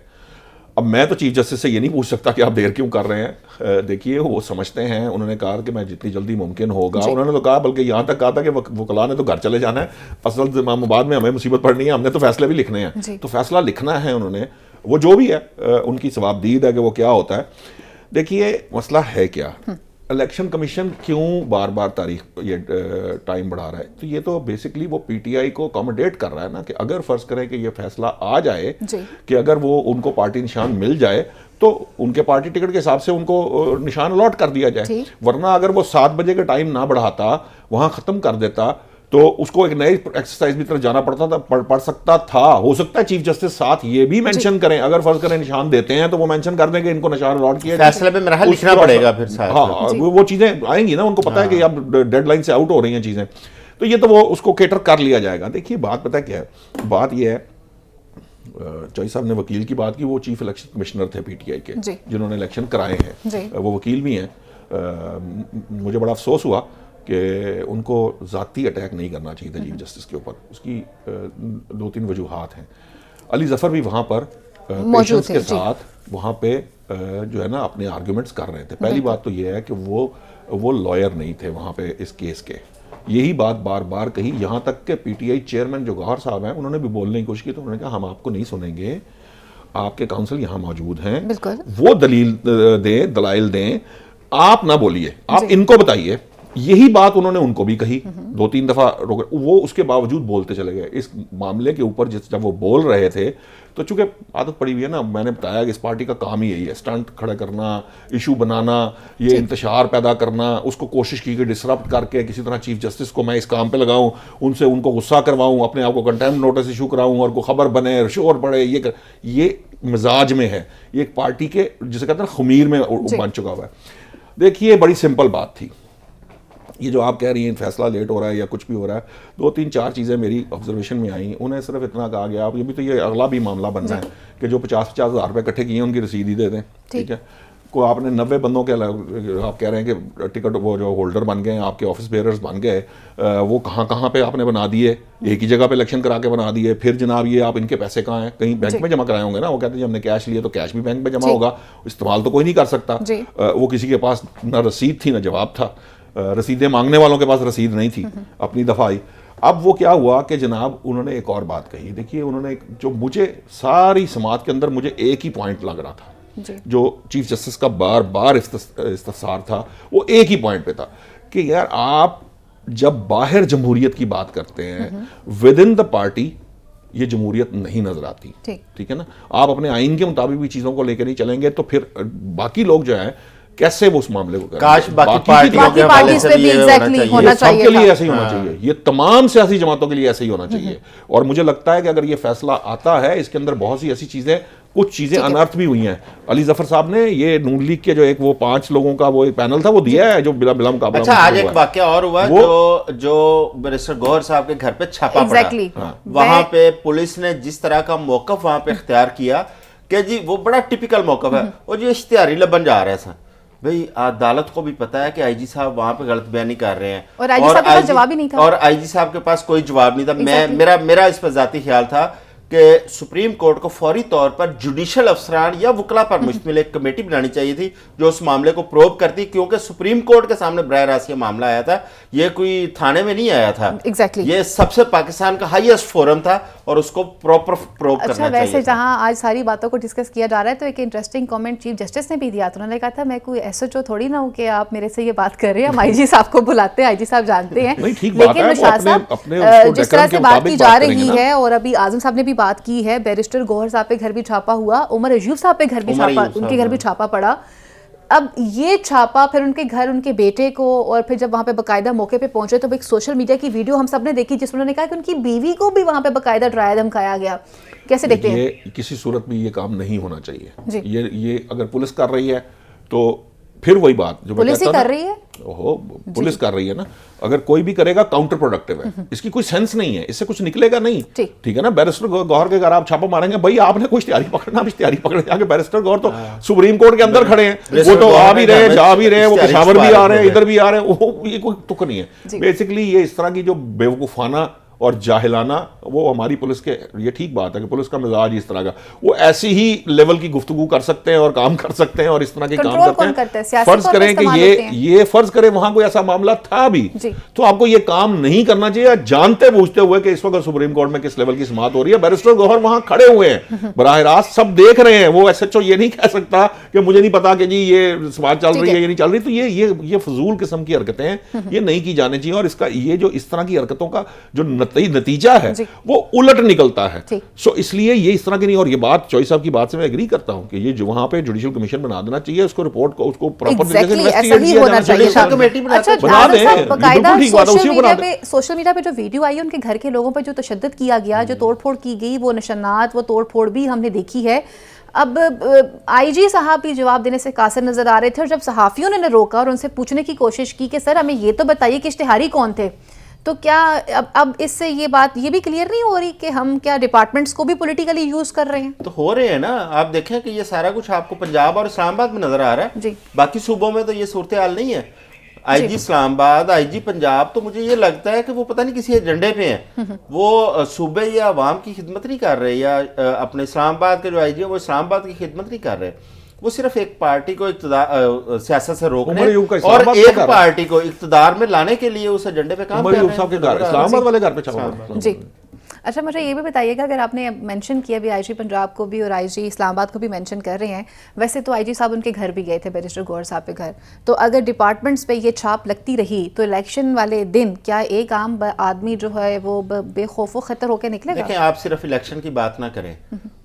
अब मैं तो चीफ जस्टिस से ये नहीं पूछ सकता कि आप देर क्यों कर रहे हैं। देखिए, वो समझते हैं, उन्होंने कहा कि मैं जितनी जल्दी मुमकिन होगा, उन्होंने तो कहा, बल्कि यहाँ तक कहा था कि वकला ने तो घर चले जाना है, असल बाद में हमें मुसीबत पड़नी है, हमने तो फैसले भी लिखने हैं। तो फैसला लिखना है उन्होंने, वो जो भी है उनकी सवाबदीद है कि वो क्या होता है। देखिए, मसला है क्या, इलेक्शन कमीशन क्यों बार बार तारीख ये टाइम बढ़ा रहा है? तो ये तो बेसिकली वो पीटीआई को अकोमोडेट कर रहा है ना, कि अगर फर्ज करें कि ये फैसला आ जाए कि अगर वो उनको पार्टी निशान मिल जाए तो उनके पार्टी टिकट के हिसाब से उनको निशान अलॉट कर दिया जाए। वरना अगर वो 7 बजे का टाइम ना बढ़ाता, वहां खत्म कर देता, तो उसको एक नए एक्सरसाइज की तरफ जाना पड़ता था, पड़ सकता था। हो सकता है चीफ जस्टिस साथ ये भी मेंशन करें, अगर फर्ज करें निशान देते हैं तो वो मेंशन कर दें कि इनको निशान अलॉट किया, फैसले पे मेरा ख्याल लिखना पड़ेगा फिर साथ। हाँ, वो चीजें आएंगी ना, उनको पता है कि अब डेडलाइन से आउट हो रही हैं चीजें, तो ये तो वो उसको केटर कर लिया जाएगा। देखिए बात पता क्या है, बात ये है, चौई साहब ने वकील की बात की, वो चीफ इलेक्शन कमिश्नर थे पीटीआई के जिन्होंने इलेक्शन कराए हैं, वो वकील भी हैं। मुझे बड़ा अफसोस हुआ कि उनको ज़ाती अटैक नहीं करना चाहिए था चीफ जस्टिस के ऊपर। उसकी 2-3 वजूहात हैं। अली जफ़र भी वहाँ पर पेशेंस के साथ वहाँ पे जो है ना अपने आर्ग्यूमेंट्स कर रहे थे। पहली बात तो ये है कि वो लॉयर नहीं थे वहाँ पे इस केस के, यही बात बार बार कही। यहाँ तक के पीटीआई चेयरमैन जो गौहर साहब हैं उन्होंने भी बोलने की कोशिश की, तो उन्होंने कहा हम आपको नहीं सुनेंगे, आपके काउंसिल यहाँ मौजूद हैं, वो दलील दें, दलाइल दें, आप ना बोलिए, आप इनको बताइए। यही बात उन्होंने उनको भी कही, 2-3 दफा रोक, वो उसके बावजूद बोलते चले गए इस मामले के ऊपर। जब वो बोल रहे थे तो चूंकि आदत पड़ी हुई है ना, मैंने बताया कि इस पार्टी का काम ही यही है, स्टंट खड़ा करना, इशू बनाना, ये इंतशार पैदा करना, उसको कोशिश की कि डिसरप्ट करके किसी तरह चीफ जस्टिस को मैं इस काम पे लगाऊं, उनसे उनको गुस्सा करवाऊं, अपने आप को कंटेम्प्ट नोटिस इशू कराऊं और को खबर बने, शोर पड़े, ये मिजाज में है, ये एक पार्टी के जिसे कहते हैं खमीर में बन चुका हुआ है। देखिए बड़ी सिंपल बात थी, ये जो आप कह रही हैं फैसला लेट हो रहा है या कुछ भी हो रहा है, 2-3-4 चीज़ें मेरी ऑब्जर्वेशन में आई। उन्हें सिर्फ इतना कहा गया, आप ये भी तो ये अगला भी मामला बनना है कि जो 50-50 हज़ार रुपये इकट्ठे किए उनकी रसीद ही दे दें, ठीक है। को आपने 90 बंदों के, आप कह रहे हैं कि टिकट वो जो होल्डर बन गए, आपके ऑफिस बेयरर्स बन गए, वो कहाँ पे आपने बना दिए, एक ही जगह पे इलेक्शन करा के बना दिए। फिर जनाब ये आप इनके पैसे कहाँ हैं, कहीं बैंक में जमा कराए होंगे ना, वो कहते हैं हमने कैश लिए तो कैश भी बैंक में जमा होगा, इस्तेमाल तो कोई नहीं कर सकता। वो किसी के पास ना रसीद थी ना जवाब था, रसीदें मांगने वालों के पास रसीद नहीं थी, अपनी दफा आई। अब वो क्या हुआ कि जनाब उन्होंने एक और बात कही। देखिए उन्होंने जो मुझे सारी समात के अंदर मुझे एक ही पॉइंट लग रहा था, जो चीफ जस्टिस का बार बार इस्तफसार था, वो एक ही पॉइंट पे था कि यार आप जब बाहर जमहूरियत की बात करते हैं, विद इन द पार्टी ये जमहूरियत नहीं नजर आती, ठीक है ना। आप अपने आइन के मुताबिक भी चीजों को लेकर नहीं चलेंगे तो फिर बाकी लोग जो है कैसे वो उस मामले को करें। काश बाकी पार्टियों के हवाले से भी ये होना चाहिए, सबके लिए ऐसे ही होना चाहिए, ये तमाम सियासी जमातों के लिए ऐसे ही होना चाहिए। और मुझे लगता है कि अगर ये फैसला आता है, इसके अंदर बहुत सी ऐसी चीजें, कुछ चीजें अनर्थ भी हुई हैं। अली जफर साहब ने ये नून लीग के जो एक वो 5 लोगों का वो एक पैनल था वो दिया है, जो बिला मुकाबला। अच्छा, आज एक वाकया और हुआ, जो बैरिस्टर गौहर साहब के घर पे छापा पड़ा, वहां पे पुलिस ने जिस तरह का मौकफ वहां पे इख्तियार किया कि जी वो बड़ा टिपिकल मौकफ है, और जो इश्तिहारी लबन जा रहे हैं। भाई अदालत को भी पता है कि आईजी साहब वहां पे गलत बयानी कर रहे हैं, और आईजी साहब के पास जवाब ही नहीं था, और आईजी साहब के पास कोई जवाब नहीं था। मेरा इस पर जाती ख्याल था कि सुप्रीम कोर्ट को फौरी तौर पर जुडिशल अफसरान या वकला पर मुश्तमिल एक कमेटी बनानी चाहिए थी जो उस मामले को प्रोब करती, क्योंकि सुप्रीम कोर्ट के सामने बराह रास्त ये मामला आया था, ये कोई थाने में नहीं आया था। ये सबसे पाकिस्तान का हाईएस्ट फोरम था और उसको प्रॉपर प्रोब करना चाहिए। वैसे जहां आज सारी बातों को डिस्कस किया जा रहा है, तो एक इंटरेस्टिंग कमेंट चीफ जस्टिस ने भी दिया था। उन्होंने कहा था मैं कोई एसएचओ थोड़ी ना हूं कि आप मेरे से ये बात कर रहे हैं, हम आईजी साहब को बुलाते हैं, आईजी साहब जानते हैं। लेकिन निशात साहब जिस तरह से बात की जा रही है, और अभी आजम साहब ने भी बात की है, बैरिस्टर गौहर साहब पे घर भी छापा हुआ, उमर अयूब साहब पे घर भी छापा, उनके घर भी छापा पड़ा। अब ये छापा फिर उनके घर, उनके बेटे को, और फिर जब वहां पे बकायदा मौके पे पहुंचे तो एक सोशल मीडिया की वीडियो हम सब ने देखी जिसमें उन्होंने कहा कि उनकी बीवी को भी वहां पे बकायदा डराया धमकाया गया। कैसे देखते हैं? ये किसी सूरत में ये काम नहीं होना चाहिए। ये अगर पुलिस कर रही है तो फिर वही बात जो पुलिस ही कर रही है, पुलिस कर रही है ना। अगर कोई भी करेगा काउंटर प्रोडक्टिव है, इसकी कोई सेंस नहीं है, इससे कुछ निकलेगा नहीं, ठीक है ना। बैरिस्टर गौहर के घर आप छापा मारेंगे, भाई आपने कोई इश्तिहारी पकड़ना, इश्तिहारी पकड़े आगे। बैरिस्टर गौहर तो सुप्रीम कोर्ट के अंदर खड़े हैं, वो तो आ भी रहे, जा भी रहे, वो पेशावर भी आ रहे हैं, इधर भी आ रहे हैं, ये कोई तुक नहीं है। बेसिकली ये इस तरह की जो बेवकूफाना और जाहिलाना, वो हमारी पुलिस के, ये ठीक बात है कि पुलिस का मिजाज इस तरह का, वो ऐसी ही लेवल की गुफ्तगू कर सकते हैं और काम कर सकते हैं और इस तरह के काम करते हैं। फर्ज करें कि ये फर्ज करें वहां कोई ऐसा मामला था भी, तो आपको ये काम नहीं करना चाहिए, जानते बूझते हुए कि इस वक्त सुप्रीम कोर्ट में किस लेवल की समाअत हो रही है। बैरिस्टर गौहर वहां खड़े हुए हैं, बराह रास्त सब देख रहे हैं। वो एसएचओ ये नहीं कह सकता कि मुझे नहीं पता कि जी ये समाअत चल रही है, ये नहीं चल रही। तो ये फजूल किस्म की हरकतें हैं, ये नहीं की जानी चाहिए। और इसका ये जो इस तरह की हरकतों का जो नतीजा है जी। वो उलट निकलता है। ठीक। सो इसलिए ये इस तरह की नहीं, और ये बात चौई साहब की बात से मैं एग्री करता हूं कि ये जो वहां पे जुडिशियल कमीशन बना देना चाहिए, उसको रिपोर्ट को उसको प्रॉपर तरीके से Exactly, इन्वेस्टिगेट ऐसा ही किया होना जाना चाहिए चाहिए। था। कमेटी बनाते अच्छा, बना आजम दें, साहब, ये बकायदा बिल्कुल ठीक बात है, सोशल उसी को बना मीडिया पे जो वीडियो आई है उनके घर के लोगों पर जो तशद्दुद किया गया, जो तोड़फोड़ की गई, वो निशानात, वो तोड़फोड़ भी हमने देखी है। अब आईजी साहब भी जवाब देने से कासिर नजर आ रहे थे, और जब सहाफियों ने रोका और उनसे पूछने की कोशिश की कि सर हमें ये तो बताइए कि इश्तिहारी कौन थे, तो क्या अब इससे ये बात ये भी क्लियर नहीं हो रही कि हम क्या डिपार्टमेंट्स को भी पॉलिटिकली यूज कर रहे हैं? तो हो रहे हैं ना, आप देखें कि ये सारा कुछ आपको पंजाब और इस्लामाबाद में नजर आ रहा है। जी। बाकी सूबों में तो ये सूरत हाल नहीं है। आईजी इस्लामाबाद, आईजी पंजाब, तो मुझे ये लगता है कि वो पता नहीं किसी एजेंडे पे हैं। वो सूबे या अवाम की खिदमत नहीं कर रहे, या अपने इस्लामाबाद के जो आईजी है वो इस्लामाबाद की खिदमत नहीं कर रहे। वो सिर्फ एक पार्टी को सियासत से रोकने उमर अयूब का और इस्लामाबाद एक का घर है। पार्टी को इख्तिदार में लाने के लिए उस एजेंडे पे काम उमर कर अयूब रहे साहब के हैं। घर, इस्लामाबाद वाले घर पे चला। जी। अच्छा, मुझे ये भी बताइएगा, अगर आपने मेंशन किया भी आईजी पंजाब को भी और आईजी इस्लामाबाद को भी मेंशन कर रहे हैं, वैसे तो आईजी साहब उनके घर भी गए थे, बैरिस्टर गौहर साहब के घर, तो अगर डिपार्टमेंट्स पे ये छाप लगती रही तो इलेक्शन वाले दिन क्या एक आम आदमी जो है वो बेखौफ खतर होकर निकलेगा? देखें, आप सिर्फ इलेक्शन की बात ना करें,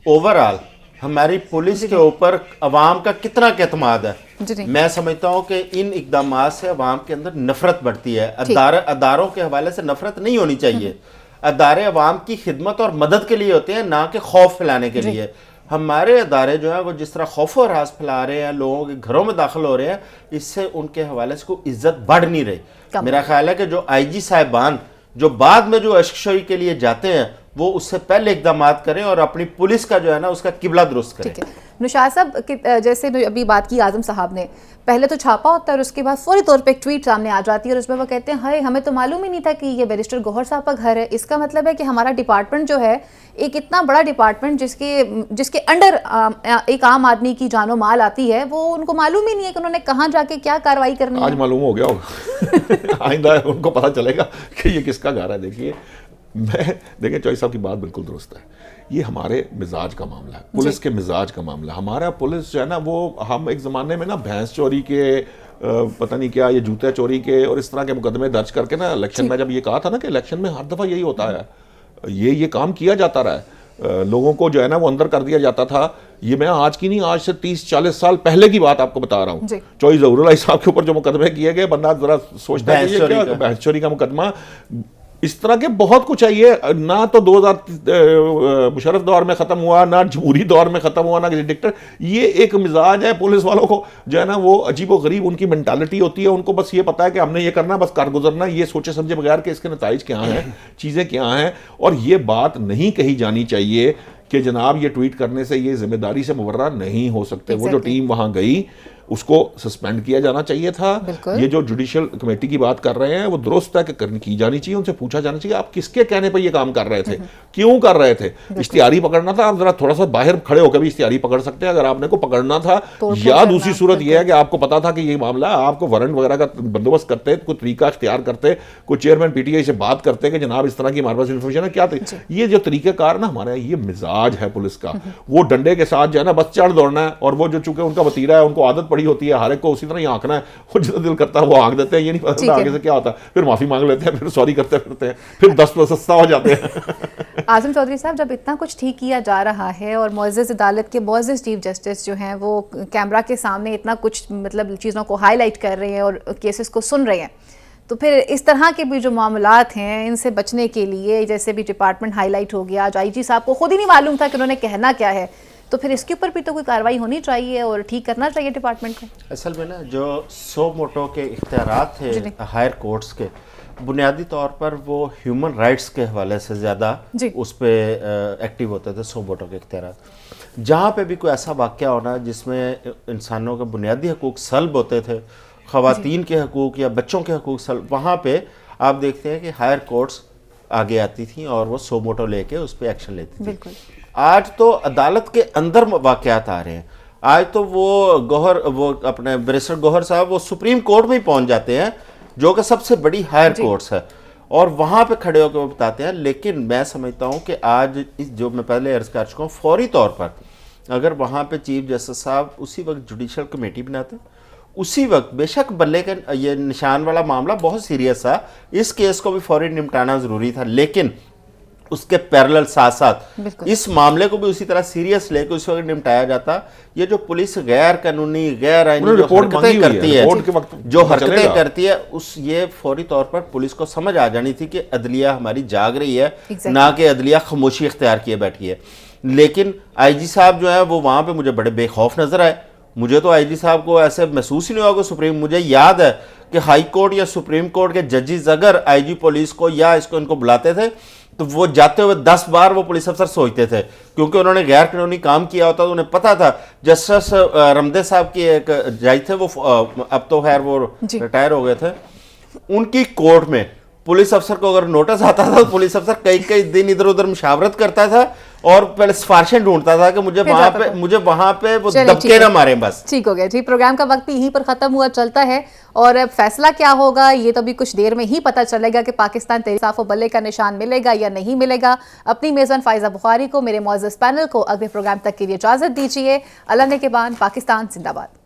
ओवरऑल हमारी पुलिस के ऊपर अवाम का कितना एतमाद है। जी। मैं समझता हूँ कि इन इकदामात से अवाम के अंदर नफरत बढ़ती है। अदारों के हवाले से नफरत नहीं होनी चाहिए। अदारे अवाम की खिदमत और मदद के लिए होते हैं, ना कि खौफ फैलाने के लिए। हमारे अदारे जो हैं वो जिस तरह खौफ और राज फैला रहे हैं, लोगों के घरों में दाखिल हो रहे हैं, इससे उनके हवाले से कोई इज्जत बढ़ नहीं रही। मेरा ख्याल है कि जो आईजी साहिबान जो बाद में जो अश्कशोई के लिए जाते हैं, वो उससे पहले इकदाम करें और अपनी पुलिस का जो है ना उसका किबला दुरुस्त करें। ठीक है नुशाद साहब, जैसे अभी बात की आजम साहब ने, पहले तो छापा होता है और उसके बाद फौरी तौर पे एक ट्वीट सामने आ जाती है और उसमें वो कहते हैं हाय हमें तो मालूम ही नहीं था कि ये बैरिस्टर गौहर साहब का घर है। इसका मतलब है कि हमारा डिपार्टमेंट जो है एक इतना बड़ा डिपार्टमेंट जिसके अंडर एक आम आदमी की जानो माल आती है, वो उनको मालूम ही नहीं है कि उन्होंने कहाँ जाके क्या कार्रवाई करनी है। आज मालूम हो गया होगा आइंदा उनको पता चलेगा कि ये किसका घर है। देखिए चौई साहब की बात बिल्कुल दुरुस्त है। ये हमारे मिजाज का मामला है, पुलिस के मिजाज का मामला है। हमारा पुलिस जो है ना, वो हम एक ज़माने में ना भैंस चोरी के पता नहीं क्या, ये जूते चोरी के और इस तरह के मुकदमे दर्ज करके ना इलेक्शन में, जब ये कहा था ना कि इलेक्शन में हर दफ़ा यही होता है, ये काम किया जाता रहा है, लोगों को जो है ना वो अंदर कर दिया जाता था। ये मैं आज की नहीं, आज से 30-40 साल पहले की बात आपको बता रहा हूँ। चौई ज़हूरुल्लाह साहब के ऊपर जो मुकदमे किए गए, बंदा जरा सोचता है कि ये क्या भैंस चोरी का मुकदमा, इस तरह के बहुत कुछ है। ये ना तो 2000 मुशर्रफ दौर में ख़त्म हुआ, ना जमहूरी दौर में ख़त्म हुआ, ना किसी डिक्टर। ये एक मिजाज है पुलिस वालों को जो है ना, वो अजीब व गरीब उनकी मेंटालिटी होती है। उनको बस ये पता है कि हमने ये करना, बस कार गुजरना, ये सोचे समझे बगैर कि इसके नताइज क्या हैं, चीज़ें क्या हैं। और ये बात नहीं कही जानी चाहिए कि जनाब ये ट्वीट करने से ये जिम्मेदारी से मुबर्रा नहीं हो सकते। वो जो टीम वहाँ गई उसको सस्पेंड किया जाना चाहिए था। ये जो जुडिशियल कमेटी की बात कर रहे हैं वो दुरुस्त है कि करनी की जानी चाहिए, उनसे पूछा जाना चाहिए आप किसके कहने पर ये काम कर रहे थे, क्यों कर रहे थे। इश्तिहारी पकड़ना था, आप जरा थोड़ा सा बाहर खड़े होकर भी इश्तिहारी पकड़ सकते हैं अगर आपने को पकड़ना था। या दूसरी सूरत यह है कि आपको पता था कि ये मामला, आपको वारंट वगैरह का बंदोबस्त करते, कोई तरीका इख्तियार करते, कोई चेयरमैन पीटीआई से बात करते कि जनाब इस तरह की हमारे पास इन्फॉर्मेशन है, क्या ये जो तरीक़ेकार ना हमारे ये मिजाज है पुलिस का, वो डंडे के साथ जो है ना बस चढ़ दौड़ना है। और वो जो चूंकि उनका वतीरा है, उनको आदत पड़ी होती है हर एक को उसी तरह ही आंकना है, वो जितना दिल करता है वो आंक देते हैं। ये नहीं पता आगे से क्या होता है, फिर माफी मांग लेते हैं, फिर सॉरी करते फिरते हैं, फिर 10 सस्ता हो जाते हैं। आजम चौधरी साहब, जब इतना कुछ ठीक किया जा रहा है और मुअज़्ज़ज़ अदालत के मुअज़्ज़ज़ चीफ जस्टिस जो हैं वो कैमरा के सामने इतना कुछ मतलब चीज़ों को हाईलाइट कर रहे हैं और केसेस को सुन रहे हैं, तो फिर इस तरह के भी जो मामलात हैं इनसे बचने के लिए, जैसे भी डिपार्टमेंट हाईलाइट हो गया, जो आईजी साहब को खुद ही नहीं मालूम था कि उन्होंने कहना क्या है, तो फिर इसके ऊपर भी तो कोई कार्रवाई होनी चाहिए और ठीक करना चाहिए डिपार्टमेंट को। असल में ना जो सो मोटो के इख्तियारात थे हायर कोर्ट्स के, बुनियादी तौर पर वो ह्यूमन राइट्स के हवाले से ज़्यादा उस पर एक्टिव होते थे सो मोटो के इख्तियारात। जहाँ पे भी कोई ऐसा वाक़या होना जिसमें इंसानों के बुनियादी हकूक़ सल्ब होते थे, ख़वातीन के हकूक़ या बच्चों के हकूक़ सल्ब, वहाँ पे आप देखते हैं कि हायर कोर्ट्स आगे आती थी और वो सो मोटो लेके उस पर एक्शन लेती थी। आज तो अदालत के अंदर वाक़यात आ रहे हैं। आज तो वो अपने बैरिस्टर गौहर साहब वो सुप्रीम कोर्ट में ही पहुंच जाते हैं, जो कि सबसे बड़ी हायर कोर्ट्स है, और वहाँ पे खड़े होकर वो बताते हैं। लेकिन मैं समझता हूँ कि आज जो मैं पहले अर्ज़ कर चुका हूँ, फौरी तौर पर अगर वहाँ पे चीफ जस्टिस साहब उसी वक्त जुडिशल कमेटी बनाते, उसी वक्त बेशक बल्ले के ये निशान वाला मामला बहुत सीरियस था, इस केस को भी फौरी निपटाना ज़रूरी था, लेकिन उसके पैरेलल साथ साथ इस मामले को भी उसी तरह सीरियस लेकर उस वक्त निपटाया जाता। ये जो पुलिस गैर कानूनी गैर आईनी जो हरकतें करती है, जो हरकतें करती है, उस ये फौरी तौर पर पुलिस को समझ आ जानी थी कि अदलिया हमारी जाग रही है, ना कि अदलिया खामोशी इख्तियार किए बैठी है। लेकिन आईजी साहब जो है वो वहाँ पे मुझे बड़े बेखौफ नजर आए। मुझे तो आईजी साहब को ऐसे महसूस ही नहीं होगा सुप्रीम, मुझे याद है कि हाई कोर्ट या सुप्रीम कोर्ट के जजेस अगर आईजी पुलिस को या इनको बुलाते थे तो वो जाते हुए 10 बार वो पुलिस अफसर सोचते थे, क्योंकि उन्होंने गैर कानूनी काम किया होता तो उन्हें पता था। जस्टिस रमदे साहब की एक जज थे, वो अब तो खैर वो रिटायर हो गए थे, उनकी कोर्ट में पुलिस अफसर को अगर नोटिस आता था तो पुलिस अफसर कई कई दिन इधर उधर मुशावरत करता था और पहले सिफारिशें ढूंढता था कि मुझे वहां पे वो दबके ना मारे। बस ठीक हो गया जी, प्रोग्राम का वक्त भी यहीं पर खत्म हुआ, चलता है और अब फैसला क्या होगा ये तो अभी कुछ देर में ही पता चलेगा कि पाकिस्तान तहरीक बल्ले का निशान मिलेगा या नहीं मिलेगा। अपनी मेज़बान फाइजा बुखारी को, मेरे मुअज़्ज़ज़ पैनल को अगले प्रोग्राम तक के लिए इजाजत दीजिए। अल्लाह ने के बाद, पाकिस्तान जिंदाबाद।